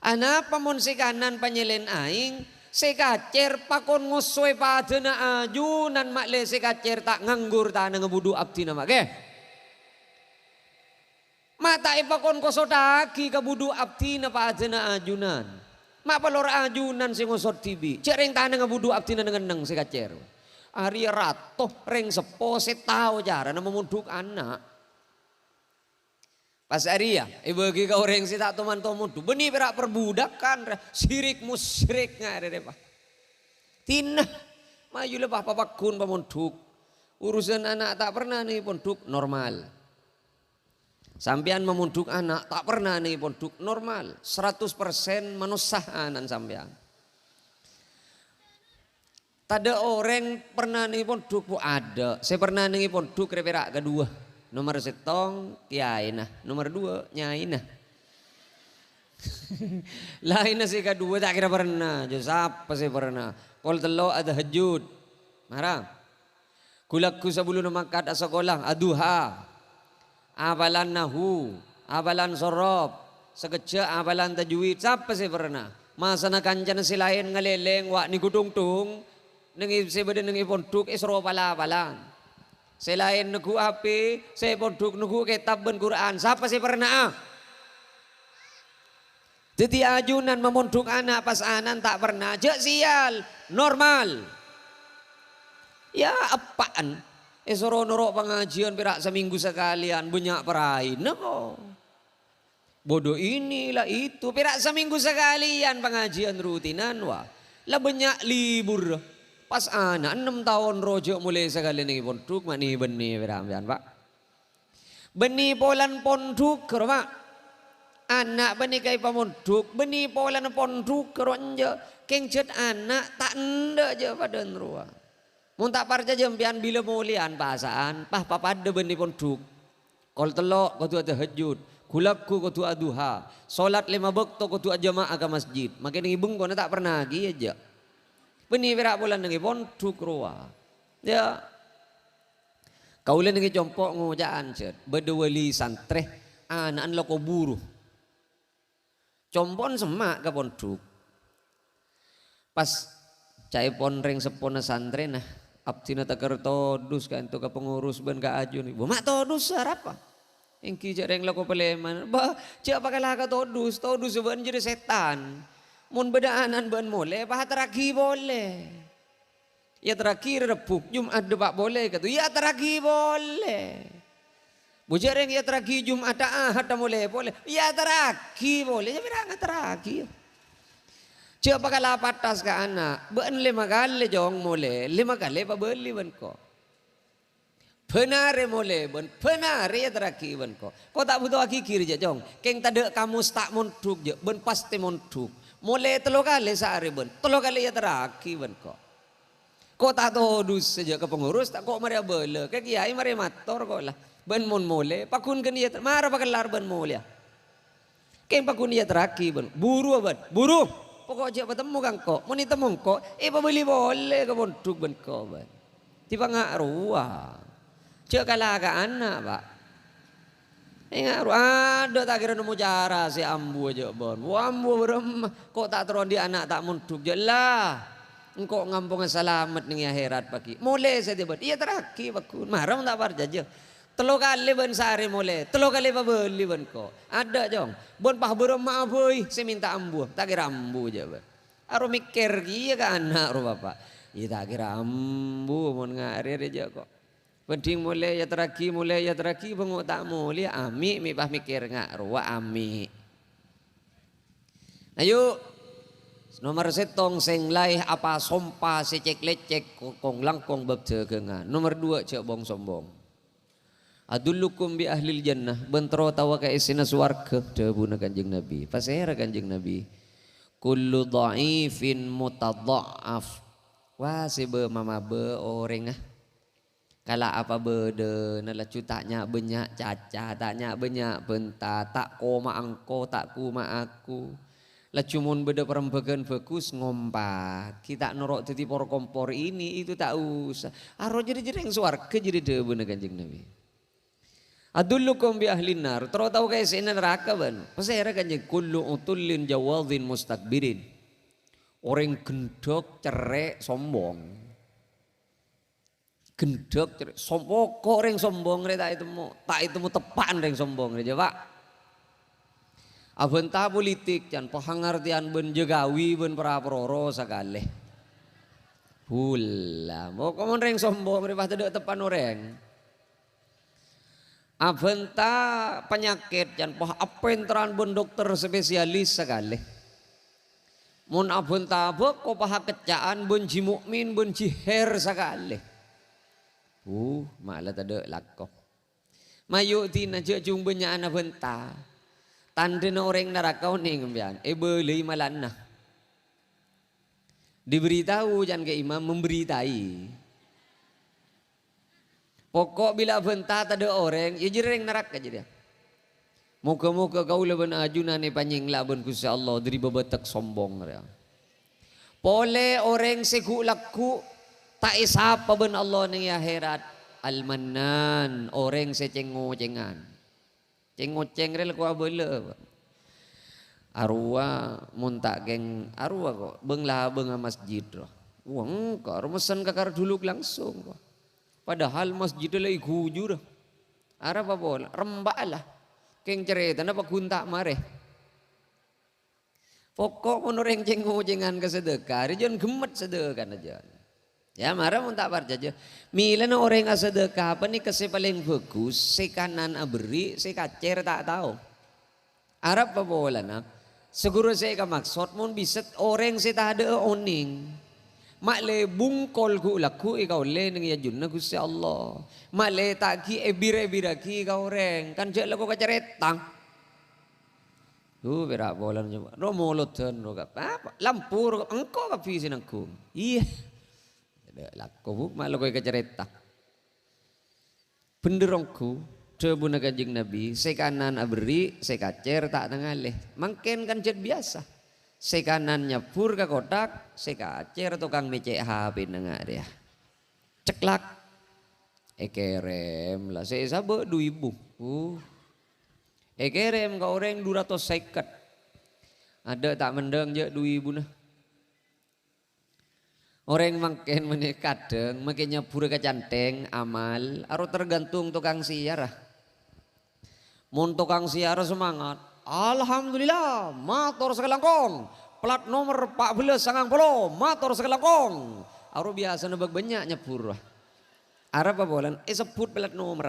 Ana apa mon sikanan panyelen aing. Sikacir pakon ngusoy pada na ajunan mak le sikacir tak nganggur tanang ngebudu abdi na mak. Mata ipakon kosodagi kabudu abdi na pada na ajunan. Mak palor ajunan si ngosot tibi. Cereng tanang ngebudu abdi na nengeneng sikacir. Ari ratoh reng sepo setau cara na memunduk anak. Pas ari ya, bagi kau reng si tak teman teman tu. Benih perak perbudakan, sirik musyrik ngare deh pak. Tina, maju lepas papakun pemunduk. Urusan anak tak pernah nih punduk normal. Sampian memunduk anak tak pernah nih punduk normal. 100% manusahanan sampian. Tada orang pernah nih pondok bu ada. Saya pernah nih pondok reperak kedua. Nomor setong kiai nah. Nomor dua nyai nah. Lain sih kedua tak kira pernah. Josap pasti pernah. Kol telo ada hajud. Marah. Kulakku sebelum makat sekolah aduha. Abalan nahu. Abalan sorob. Sekejap abalan tajwid. Siapa sih pernah. Masa na kancan si lain ngaleleng wak ni kudung-tung. Nengi sebeda nengi ponduk isro pala-palan. Selain nugu api, saya ponduk nugu kitab ben Quran. Siapa sih pernah? Jadi ajunan memonduk anak pas anan tak pernah. Jak sial, normal. Ya apaan? Isro norok pengajian perak seminggu sekalian banyak perahin. Nako. Bodoh inilah itu perak seminggu sekalian pengajian rutinan wah. Lah banyak libur. Pas anak 6 tahun rojo mulai sekali nih ponduk mani benih berambian pak. Benih polan ponduk kerma. Anak benih kai pamonduk benih polan ponduk keronja kengcet anak tak ndak je pada nruah. Mun tak parja jempian bila mulian pasaan pah papada benih ponduk. Kol telok kau tu ada hajud. Kulakku kau tu aduha. Solat 5 waktu kau tu jamaah ke masjid. Makin ngibung kau tak pernah lagi aja. Benih berak bulan nengi ponduk roa. Ya. Kaulen nengi jompok ngojaan cet. Bedewali santre anak loko buruh. Compon semak ke ponduk. Pas cai pon reng sepona santre nah. Abdina takar todus kan tu ke pengurus ben ka ajun. Mak todus apa? Engki jareng loko peleman. Bah, cak pakai todus ben jadi setan. Mun bedaanan ben boleh, bah teragi boleh. Ya terakhir Rebu, Jumat depak boleh kata. Ya teragi boleh. Bujareng ya teragi Jumat Ahad boleh. Ya teragi boleh. Ya berang teragi. Cak pakala patas ke anak. Ben 5 kali jong boleh. 5 kali pa beli ben ko. Benare boleh ben. Benare ya teragi ben ko. Kau tak butuh akikir je jong. Keng tade kamu tak monduk je. Ben pasti monduk. Mulai 3 kali sehari ben. 3 kali ya teraki ben kok. Kok tak todus saja ke pengurus tak kok maria bela. Ke kiai maria mator kok lah. Ben mon mulai pakun kan dia marah pakelar ben mulia. Keng pakun dia teraki ben. Buru ben. Buru. Pokok aja bertemu kang kok. Mun ditemu kok pabeli boleh ke ponduk ben kok ben. Tiba ngak ruah. Cek kalah ke anak pak. Ingat ada tak kira nemu cara si ambu aja bon. Ambu berem kok tak teron di anak tak munduk je lah. Engkau ngampung selamat ning akhirat pagi. Mulai saya tiba. Iya teraki bakun. Marah tak parja je. 3 kali ben sehari mulai. 3 kali pa beli ben kok. Ada jong. Bon pah berem maaf euy. Saya minta ambu. Tak kira ambu je ben. Aro mikir kieu ka anak ro bapak. Iya tak kira ambu mun ngarir aja kok. Penting mulai ya teraki bengok tak mulai ami mi bah mikir ngak ruwa ami. Ayo nomor setong seng laih apa sompa secek lecek kong langkong bab cegengan. Nomor 2 cek bong sombong. Adullukum bi ahlil jannah bentro tawa ka isina swarga dawuh Kanjeng Nabi. Pasera Kanjeng Nabi. Kullu dhaifin mutadha'af Wah si be mama be orang ah. Kalau apa bede nala cutanya banyak caca taknya banyak benta tak koma angko tak kuma aku. Lah cuman beda perembagan bagus ngompat. Kita norok titi por kompor ini itu tak usah. Aro jadi yang suarga jadi debu na Kanjeng Nabi. Adullukum bi ahlin nar. Terus tahu kayak sini neraka ban. Pasera Kanjeng kullu utullin jawadhin mustakbirin. Orang gendok cerek sombong. Gendok cerek sombong kok orang sombong tak itu mu tepan orang sombong re Pak. Abenta politik jan pahangartian ben jegawi ben praproro sakale. Hula mau komon reng sombong mereka tidak tepan orang. Abenta penyakit jan pah apentran ben dokter spesialis sakale. Mun abenta bek ko paha kecaan ben ji mukmin ben ji her sakale. Malah tak lakok. Mayu tina je jung benya ana benta. Tanda na orang neraka ni ngembian. Beli malan nah. Diberitahu jangan ke imam memberitai. Pokok bila benta tak ada orang, ya jereng neraka je dia. Muka-muka kau leban ajunan ni panjing laban kusa Allah dari bebetak sombong dia. Pole orang seku laku tak isapa ben Allah ni akhirat. Al-Mannan orang secengo-cengan. Cengoceng rel ko abele. Arwah muntak geng arwah kok benglah benga masjid roh. Wong kok mesen kakar dulu langsung kok. Padahal masjid lagi gujur. Ara apa bola rembak lah. Keng cerita napa guntak mare. Pokok menoreng cengo-cengan ke sedekah, jangan gemet sedekah aja. Ya marah mun tak parja. Mila na orang asedekah apa ni kasi paling bagus, si kanan aberi, si kacer tak tahu. Arab apa bola na? Seguro saya ka maksud mun bisa orang si tak ada oning. Mak le bungkol ku laku ikaw le nang yajun na Gusti Allah. Mak le tak ki ebira ki ikaw orang. Kan jek laku kaceretang. Berak bola nyoba. Romoloten ro ka. Lampu ro engko ka pisin aku. Iya. Laku malu kau cerita. Benderongku coba nak Kanjeng Nabi. Sekanan aberi, sekacer tak tengalih. Mungkin kan jet biasa. Sekanan nyapur ke kotak, sekacer tukang mecek HP nengak dia. Ceklak, ekerem lah. Saya sabuk 2.000. Ekerem kau orang 250. Ada tak mendeng je 2.000 nah. Orang makin menikah kadang makin nyapur ke canteng amal harus tergantung tukang siar. Mun tukang siar semangat, alhamdulillah motor sekelangkong plat nomor 14 90 motor sekelangkong. Harus biasa nebak banyak nyapur. Arab apa bolan? Sebut plat nomor.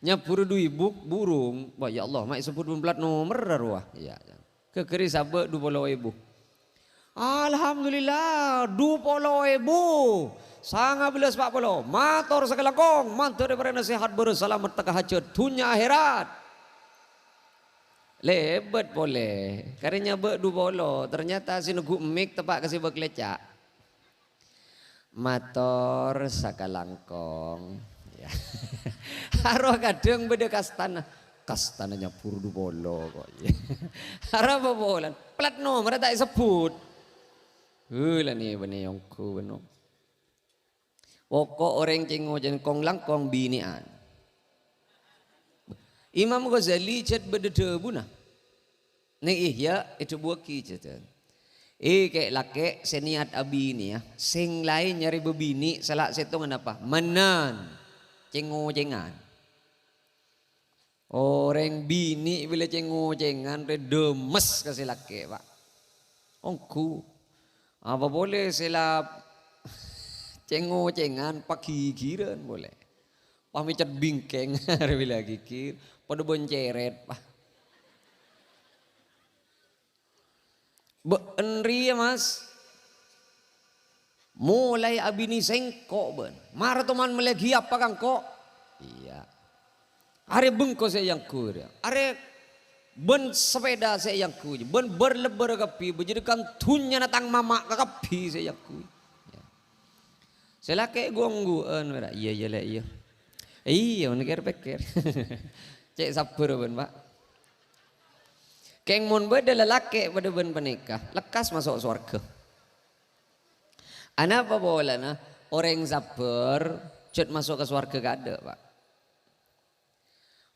Nyapur 2.000 burung. Wah ya Allah, mak sebut plat nomor arwah. Ya. Kekeri sabek 20.000. Alhamdulillah 20.000 sangat belas 40 motor sekelangkong mantu daripada nasihat berselamat teka hajat dunia akhirat lebet boleh karena be 20 ternyata si nugu mik tepak kasih beklecak motor sekelangkong ya. Haruh kadang beda kastananya pur 20 kok harap apa bolan plat nomor tak sebut. Lah ni benih yang ku benar. Pokok orang cengo jengkong langkong binian. Imam Ghazali cat berdede buna. Neng ihya itu buaki cat. Kayak laki seniat abi ni ya. Sing lain nyari bebini salah setongan apa? Menan. Cengo cengan. Orang bini bila cengo cengan redemes kasih laki pak. Ongku. Apa boleh sila cengo-cengan pagi giran boleh. Pamicat bingkeng bila gigir pada bonceret pak. Enri ya mas. Mulai abini sengkok ben. Mara teman melegi apa kang kok? Iya. Are bengko saya yang kur. Are Ben sepeda saya yang kui, ben berlebar kapi, berjadikan tunya natang mama kapi saya yang kui. Saya laki gongguan, iya iya lah iya. Iya, negara pikir. Cek sabar ben pak. Keng mon beda lelaki pada ben penikah, lekas masuk surga. Anak apa boleh na? Orang sabar, cut masuk ke surga gak ada pak.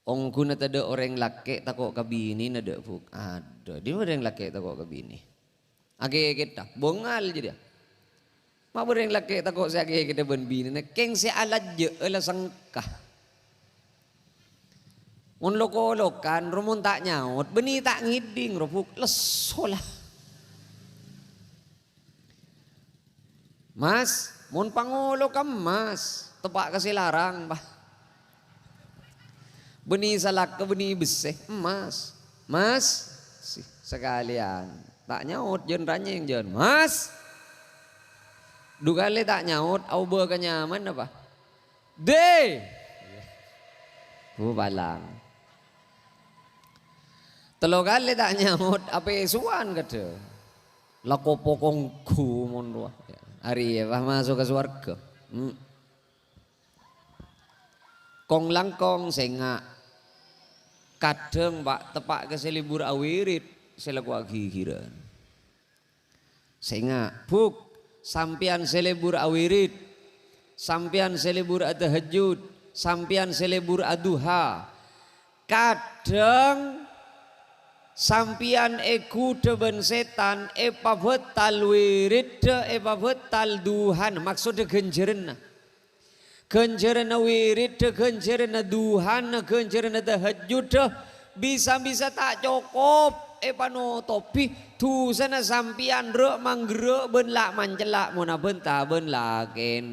Ongku nata ada orang laki takut kabini nada buk. Ada, dia orang laki takut kabini. Age kita, bongal je dia. Ma orang laki takut saya age kita ben bini. Keng saya alat je, alat sangkah. Mun loko-lokan, rumun tak nyaut, beni tak ngiding, rupuk lesolah. Mas, mun pangolo kam mas, tepak kasih larang bah. Beni salak ke beni beseh, mas, mas, sekalian tak nyaut jen ranyeng jen, mas. Dukale tak nyaut, au ber kenyaman apa? De, balang. Telo kali tak nyaut, apa suan kata, lakopo kongku monroa. Hari ya, masuk ke surga. Kong langkong sengak. Kadang pak tepak ke selibur awirit selaku akhiran. Sengak buk sampian selibur awirit, sampian selibur tahajud, sampian selibur aduha. Kadang sampian eku deben setan epa betal wirid epa betal duhan maksudnya genjerena. Genjerena wirid, genjerena duhan, genjerena tahajud bisa-bisa tak cukup pano topi tu sana sampian rek manggerek ben lak mancelak muna benta ben laken.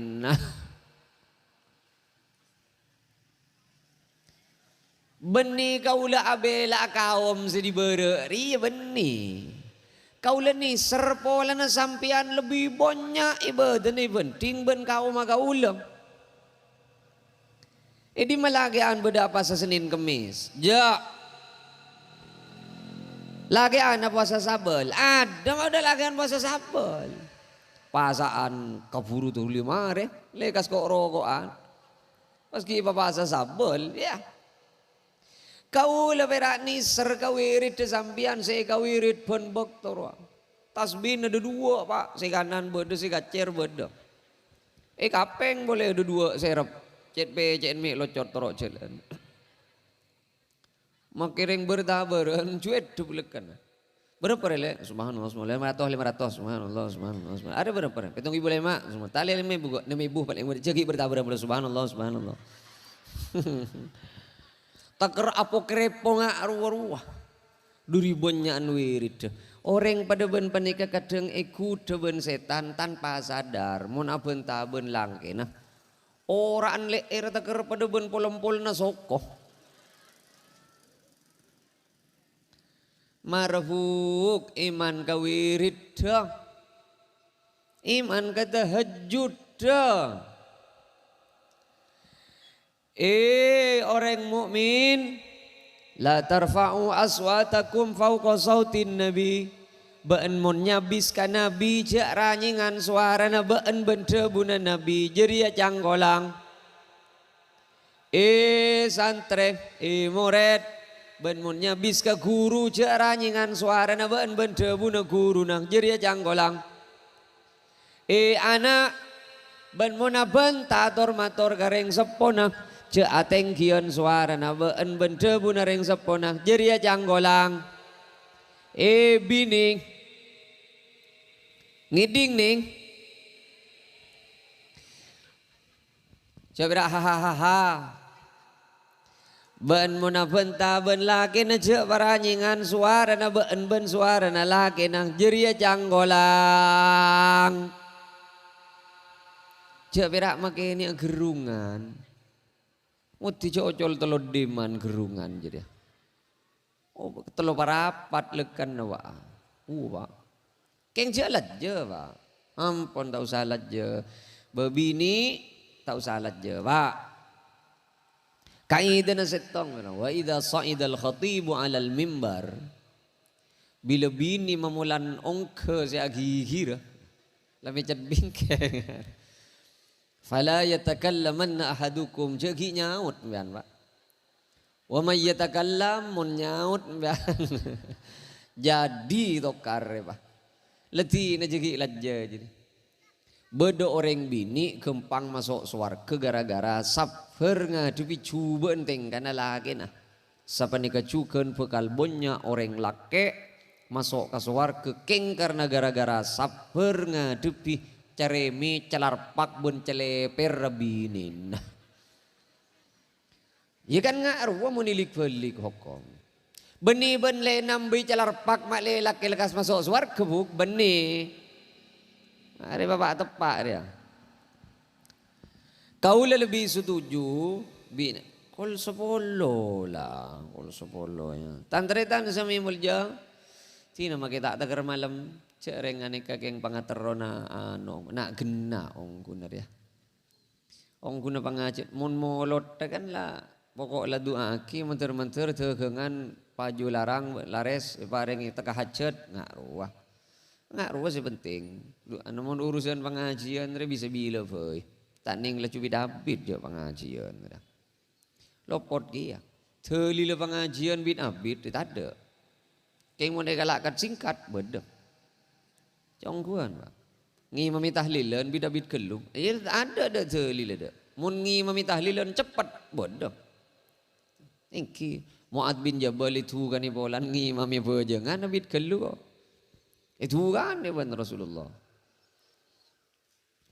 Beni kaula abela kaum sedi bere ri beni. Kaula ni serpolana sampian lebih banyak ibadah ni penting ben kaum kaula. Di malagian beda puasa Senin Kemis. Ja. Lagian puasa Sabel. Ada lagian puasa Sabel. Pasaan kaburu tuh 5 hari. Lekas kok rokokan. Meski puasa Sabel ya. Kau leberak niser kawirit sampian saya kawirit pun bektor. Tasbih ada 2 pak. Si kanan beda si kacer beda. Kapeng boleh ada 2 serep. Cet pe cet mi locot torok jalan. Makiring bertabaran cuet dublekan. Berapa rele? Subhanallah, 500, subhanallah, subhanallah. Ada berapa? Petung ibu 5, semua. Tali 5 ibu, 6 ibu paling jegi bertabaran pada subhanallah, subhanallah. Taker apokrepo ngak ruah-ruah. Duribonya anwirid. Orang pada ben panika kadang ikut ben setan tanpa sadar. Mun aben taben langke nah. Orang leer taker pada ben polom-pol na sokoh. Marhuk iman kawirid dah. Iman katahajud dah. Orang mukmin la tarfa'u aswatakum fawqa sautin nabi. Been mon nyabis ka nabi cek ranyingan suarana been bente buna nabi jeria canggolang. Santre murid ben mon nyabis ka guru cek ranyingan suarana been bente buna guru nang jeria canggolang. Anak ben mona benta mator gareng sepona cek atengkian suarana been bente buna reng sepona jeria canggolang. Bining ngiding ning coba hahaha ben muna benta ben laki na cek paranyingan suara na ben suara na laki nang jeria canggolang cek berak makanya gerungan muti cocol telo deman gerungan jadi telo parapat lekan na wa pak. Keng jalat je pak, ampun tak usah lat je, bebini tak usah lat je pak. Kaidan setong wa idza sa'idal khatibu 'alal mimbar bila bini memulan ongke si agihir lami cad bingkeng fala yatakallamanna ahadukum jegi nyaut bian Pak wa may yatakallam mun nyaut bian jadi tokar Pak leti na jegi lajja jadi bedo orang bini kempang masuk swarga gara-gara safar ngadepi cuba enteng kana laki nah sapanika cukeun pekalbonnya orang laki masuk ke swarga keng karena gara-gara safar ngadepi caremi calarpak bun celeper binin ya kan ngaruh munilik belik hukum beni ben le nambi calarpak mak le laki lekas masuk swarga buk beni hari bapak tepak dia. Kau lebih setuju bina. Kol sepolo lah, kol sepolo ya. Tantretan sami mulja. Tina makita tagar malam cereng ane kakeng pangatero na ano na gena ong guna dia. Ong guna pangacit mun molot kan lah pokok la doa ki menter-menter tegengan paju larang lares pareng teka hajat ngaruah. Ngaruh sih penting. Namun urusan pengajian re bisa bila boy. Tak ning la cubi David je pengajian. Lopot dia. Teli la pengajian bit abid tak ada. Keng mun galak singkat bedek. Congguan Pak. Ngi mami tahlilan bid abid kelum. Ada teli la. Mun ngi mami tahlilan cepat bedek. Engki Muad bin Jabal itu kan ibolan ngi mami bejengan abid kelu. Itu kan dewan Rasulullah.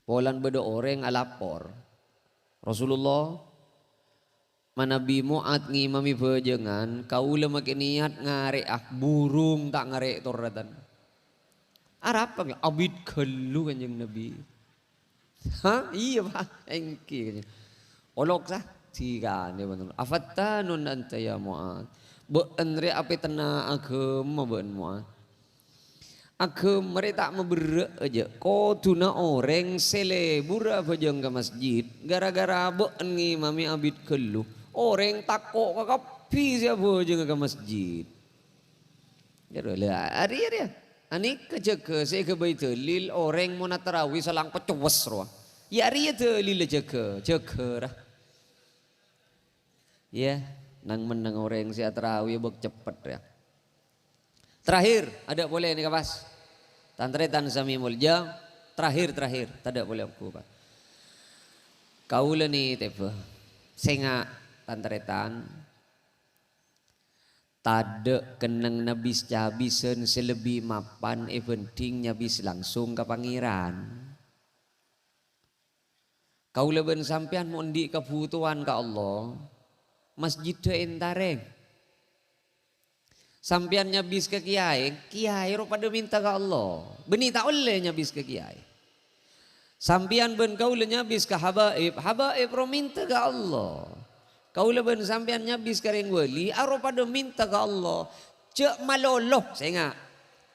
Polan beda orang alapor. Rasulullah manabi Mu'ad ngimami bejengan kau makin niat ngarek burung tak ngarek toratan. Arab apa abid kelu kanjeng Nabi. Hah? Iya Pak. Engki. Olok sah. Tiga dewan. Afattanun anta ya Mu'ad. Be'enre api tena agama be'en Mu'ad. Aku mereka memberak aja. Kau tuna orang selebura bajang ke masjid. Gara-gara abang mami abid kelu. Orang takut kakapi siapa bajang ke masjid. Jadi hari ya. Ani kerja ke saya ke Baitul orang mau tarawih salang pecuas roh. Ya hari itu lila jaga dah. Ya, nang menang orang saya tarawih bek cepet ya. Terakhir, ada boleh nih kapas. Tantretan sami mulja. Terakhir, tidak boleh aku Pak. Kaula nih tepe. Senga tantretan. Tade kenang nabis cabisen selebih mapan penting nyabis langsung ke pangeran. Kaula ben sampean mondi kebutuhan ke Allah. Masjid entareng. Sampian nyabis ke kiai ro pada minta ke Allah. Beni tak oleh nyabis ke kiai. Sampian ben kau le nyabis ke habaib ro minta ke Allah. Kau le ben sampian nyabis ke ring wali, aro pada minta ke Allah. Cek maloloh, saya ingat.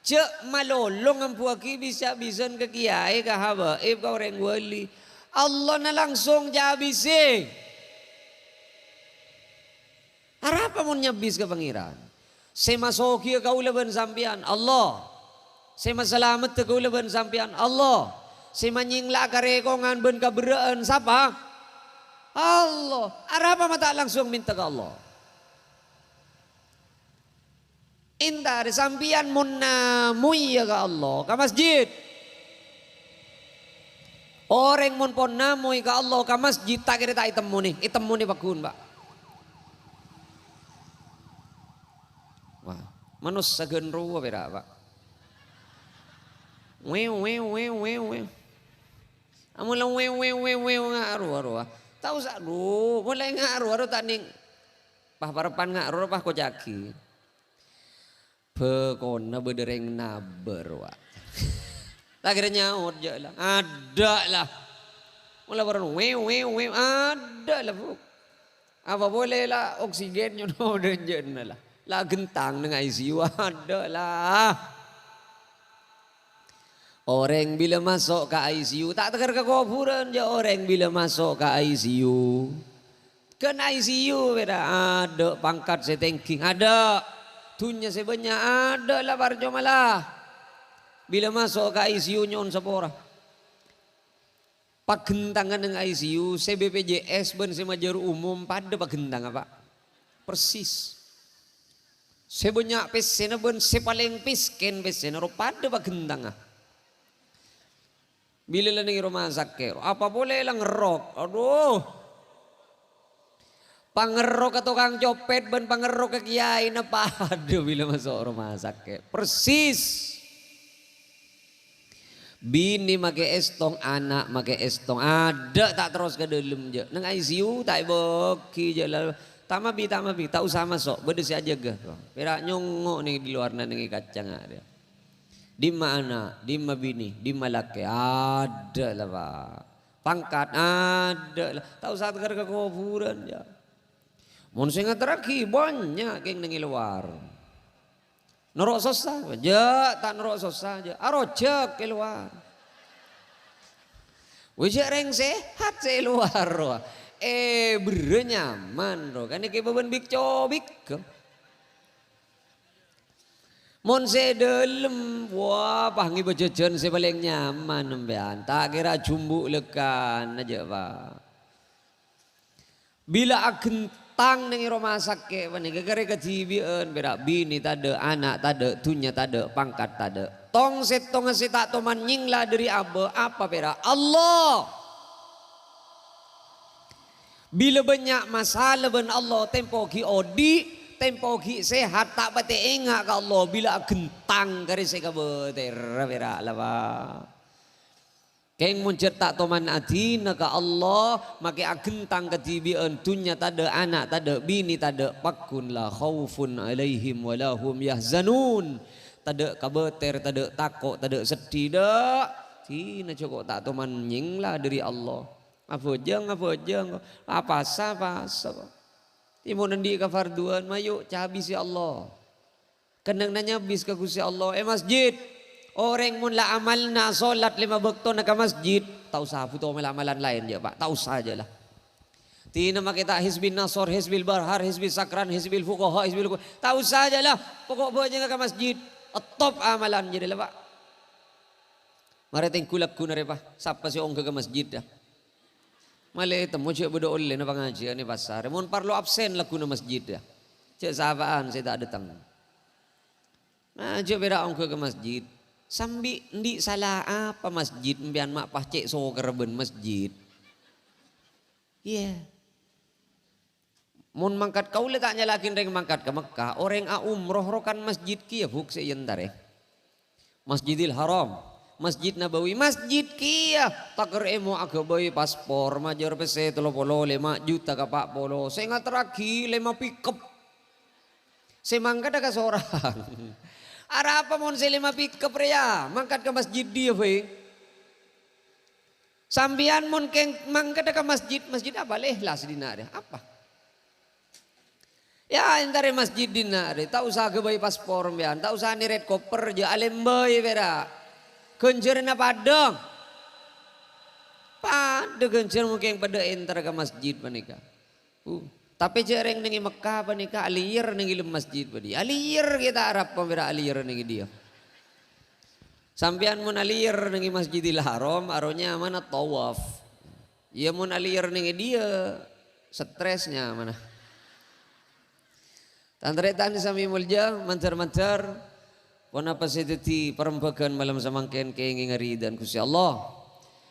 Cek maloloh ngampuaki bisa-bisan ke kiai ke habaib ke ring wali. Allah na langsung jabisi. Apa mau nyabis ke pangeran? Sema soki kau leban sampian Allah. Sema selamat kau leban sampian Allah. Sema nyingla karekongan ben kaberaan siapa? Allah. Apa mata langsung minta ke Allah. Intar sampian munna muya ke Allah ke masjid. Orang mun pon namui ke Allah ke masjid tak kira tak itemu nih bakun Pak. Manus sagen ruwa beda Pak. Wew. Amula wew ngaruh. Tahu sak lu, mulai ngaruh taning. Pah parapan ngaruh pah kocaki. Bekona bedereng naber Pak. Tak kira nyaut je lah. Ada lah. Mula baru wew ada lah Bu. Apa boleh lah oksigen nyono denjen lah. Lah gentang dengan ICU ada lah. Orang bila masuk ke ICU tak tegar ke kuburan je orang bila masuk ke ICU. Kan ICU beda, ada pangkat saya tanking, ada tunya saya banyak, ada lah barjo malah. Bila masuk ke ICU nyon sapora. Pagentangan dengan ICU, saya BPJS ben saya majar umum pada pagentang apa? Persis. Saya banyak pesen ben saya paling pisken pesen pada pagentang. Bila lah nengi rumah sakit, apa boleh lah ngerok, aduh. Pangerok ke tukang copet ben pangerok ke kiai apa aduh bila masuk rumah sakit persis bini make estong anak make estong ada tak terus ke dalam je nang ICU tak beki je lah tak mabi tak usah masuk bedes aja ke perak nyongok nih di luar nanti kacang ada di mana di bini di malake ada lah pak pangkat ada lah tak usah tegar ke kuburan ya. Mun sing ngeteraki banyak yang nengi luar. Nerok susah, aja tak nerok susah aja. Arojek ke luar. Wajak reng sehat se luar. Bernyaman ro. Kan iki beban bik cobik. Mun se delem wah pangi bejejen se paling nyaman nembean. Tak kira jumbuk lekan aja Pak. Bila agentang nengi rumah sakit pani gegere kejibieun berak bini tade anak tade tunya tade pangkat tade tong setong tak toman nyingla dari apa berak Allah bila banyak masalah ben Allah tempo ki odi tempo ki sehat tak bate engak ka Allah bila agentang gare se ka beter berak lapa Keng mencetak toman adina ka Allah make agentang ketibian tunya tada anak tada bini tada pakun la khaufun alaihim walahum yahzanun tada kabeter tada takok tada sedih dak tina cokok tak toman nyinglah dari Allah apa jeng apa sa timun endi ka farduan mayu cabi si Allah kendang nanya bis ka Gusti Allah masjid orang mun la amalna solat 5 waktu nak ke masjid tak usah puto amalan lain je Pak tak usah aja lah tina makita hizbin nasor hizbil barhar hizbil sakran hizbil fuqaha hizbil tak usah aja lah pokok bawa ke masjid top amalan je lah Pak mari tengkulak ku nare Pak siapa si ong ke masjid dah malai temu cek bodo oleh na pengajian ni pasar mun parlo absen lah ku na masjid dah cek sahabaan saya tak datang nah cek beda ong ke masjid sambil ndi salah apa masjid mbian mak pah cek so kerben masjid. Iya. Yeah. Mun mangkat kau le tak nyalakin reng mangkat ke Mekah, orang umroh rokan masjid kia buk seyentar Masjidil Haram, Masjid Nabawi, masjid kia taker emo aga boy paspor majar pese 35 juta ka Pak Polo. Saya ngateraki 5 pickup. Saya mangkat ka seorang. Ara apa mon selima pickup rea mangkat ke masjid dia fe. Sambian mon keng mangkat ke masjid apa leh lah sedina dia apa? Ya entare masjid dina dia tak usah ke bayi paspor mbian, tak usah ni red koper je alembay bera. Kencerna padang. Pada kencer mungkin pada enter ke masjid panika. Tapi cereng nengi Mekah panika alir nengi lem masjid padi. Alir kita Arab pembera alir nengi dia. Sampian mun alir nengi Masjidil Haram aronya mana tawaf. Ya mun alir nengi dia stresnya mana. Tantretan sami mulja mancar-mancar pona pasedeti perembagan malam samangken kenging ngari dan Gusti Allah.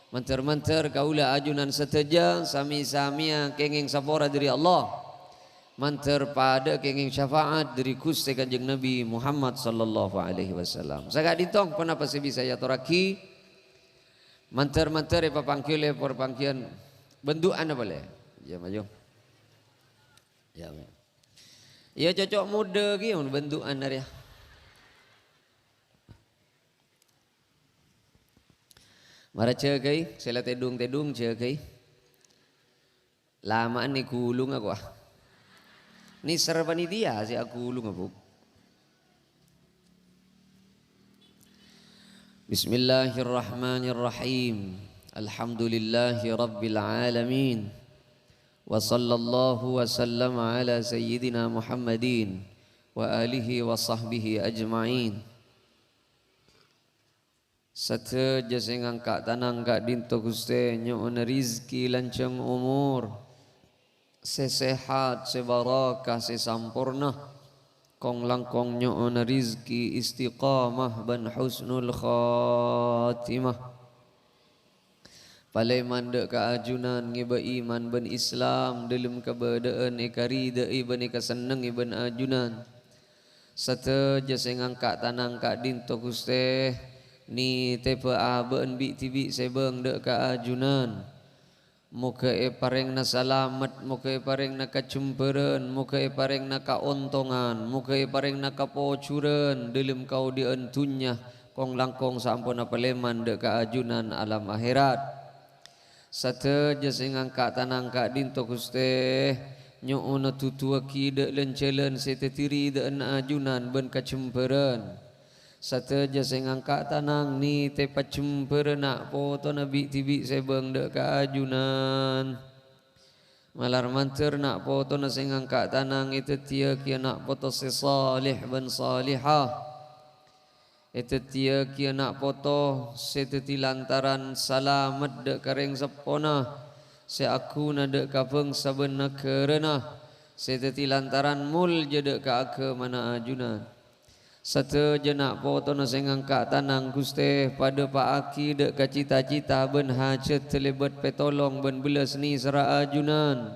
Mantar-mantar kaula ajunan seteja sami-samia kenging sapora dari Allah. Mantar pada kenging syafaat dari Gusti Kanjeng Nabi Muhammad sallallahu alaihi wasallam. Sagak ditong kenapa saya bisa ya toraki. Mantar-mantar papangkile perpangkian bentukan boleh. Ya maju. Ya. Ya cocok muda kieu bentukan dari. Mara cegai, sela tedung cegai. Lamaan ni kulung aku ah. Ni servani dia si aku kulung aku. Bismillahirrahmanirrahim. Alhamdulillahi rabbil alamin. wa sallallahu wa sallam ala sayyidina Muhammadin wa alihi wa sahbihi ajma'in. Satu jasa ngangkat tanang kak dinto Gusti nyo'on rizki lancang umur sesehat sebarakah sesampurna kong langkong nyo'on rizki istiqamah ban husnul khatimah. Palai mandek ka ajunan ngiba iman ben Islam dalam kebedaan ikari dei ben ikaseneng iban ajunan. Satu jasa ngangkat tanang kak dinto Gusti ni tepe aben bi tibi sebeng dek ka ajunan. Muka pareng na salamat, muka pareng na kacumperan, muka pareng na kaontongan, muka pareng na kapocuran dalam kau dientunya kong langkong sampun apaleman dek ka ajunan alam akhirat. Satu jasa ngangkat tanang kak dinto Gusti nyo'ona tutuaki dek lencelen setetiri dek na ajunan ben kacumperan. Satu jasa ngangkat tanang ni tepat cumperan nak foto nabi tibi sebeng dek ka ajunan. Malar manter nak foto nasi ngangkat tanang itu tia kia nak foto sesalih ben salihah. Itu tia kia nak foto seteti lantaran salamat dek kareng sepona se aku na dek kapeng saben kerana seteti lantaran mul je dek ka ake mana ajunan. Satu jenak foto nasi ngangkat tanang Gusti pada pak aki dek ka cita-cita ben hajat terlibat petolong ben belas ni sera ajunan.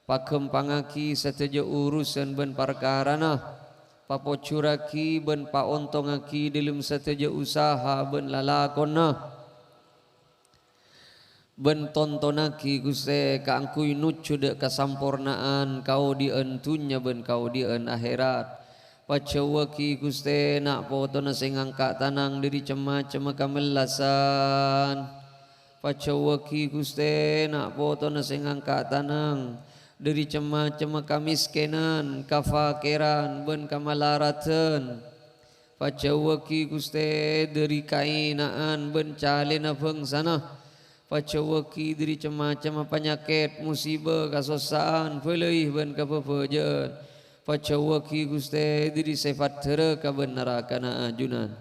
Pakem pangaki seteja urusan ben perkarana papocuraki ben paontongaki dalam seteja usaha ben lalakona ben tontonaki Gusti kaangkui nucu dek kasampurnaan kau dientunya ben kau dien akhirat. Pacawaki Gusti nak foto nasi ngangkat tanang diri cema-cema kamelasan. Pacawaki Gusti nak foto nasi ngangkat tanang dari cema-cema kamiskenan, kafakiran, ben kamalaratan. Pacawaki Gusti dari kainaan, ben calena bengsana. Pacawaki dari cema-cema penyakit, musibah, kasosaan, pelih ben kapepejan. Pacawaki Gusti dari sifat teraka ben neraka na ajunan.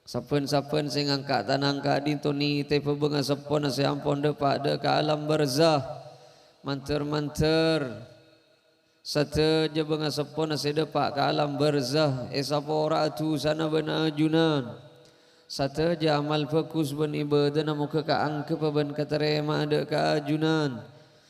Sapen-sapen sing angkat tanang ka dintoni tepe benga sepona se ampon depak de ka alam barzah. Manter-manter satu je benga sepona se depak ke alam barzah esapora tu sana ben ajunan. Satu je amal fokus ben ibadah muka ka angke ben katerema ada ka ajunan.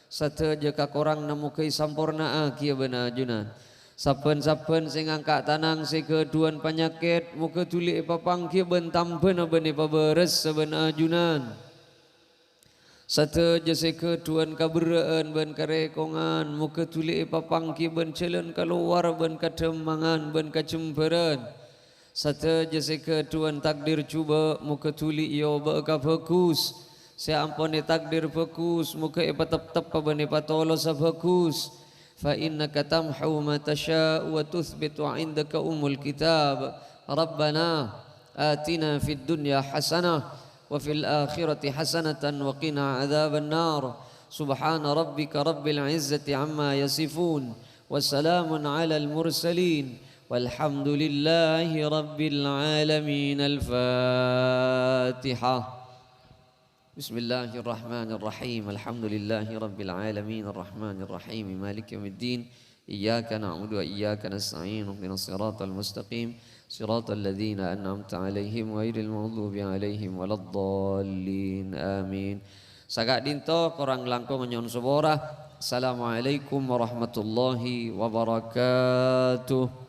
Satu je ka korang muka sampurna kia ben ajunan. Sapen-sapen sing angkat tanang se keduan penyakit muka tuli papang kia ben tampen ben paberes ben ajunan. Satu jasa keduan kaberaan ben karekongan muka tuli papangki ben celen keluar ben kademangan ben kacemperan. Satu jasa keduan takdir cuba muka tuli iyo ba fokus. Seampone takdir fokus muka tep-tep ben patolo sa fokus. Fa innaka tamhu ma tasha wa tuthbitu indaka kitab. Rabbana atina fid dunya hasanah وفي الآخرة حسنة وقنا عذاب النار سبحان ربك رب العزة عما يصفون وسلام على المرسلين والحمد لله رب العالمين. الفاتحة. بسم الله الرحمن الرحيم. الحمد لله رب العالمين الرحمن الرحيم مالك يوم الدين إياك نعبد وإياك نستعين اهدنا الصراط المستقيم صراط الذين أنعمت عليهم غير المغضوب عليهم ولا الضالين آمين. Sagak dinto korang langkung nyon subora. Assalamualaikum warahmatullahi wabarakatuh.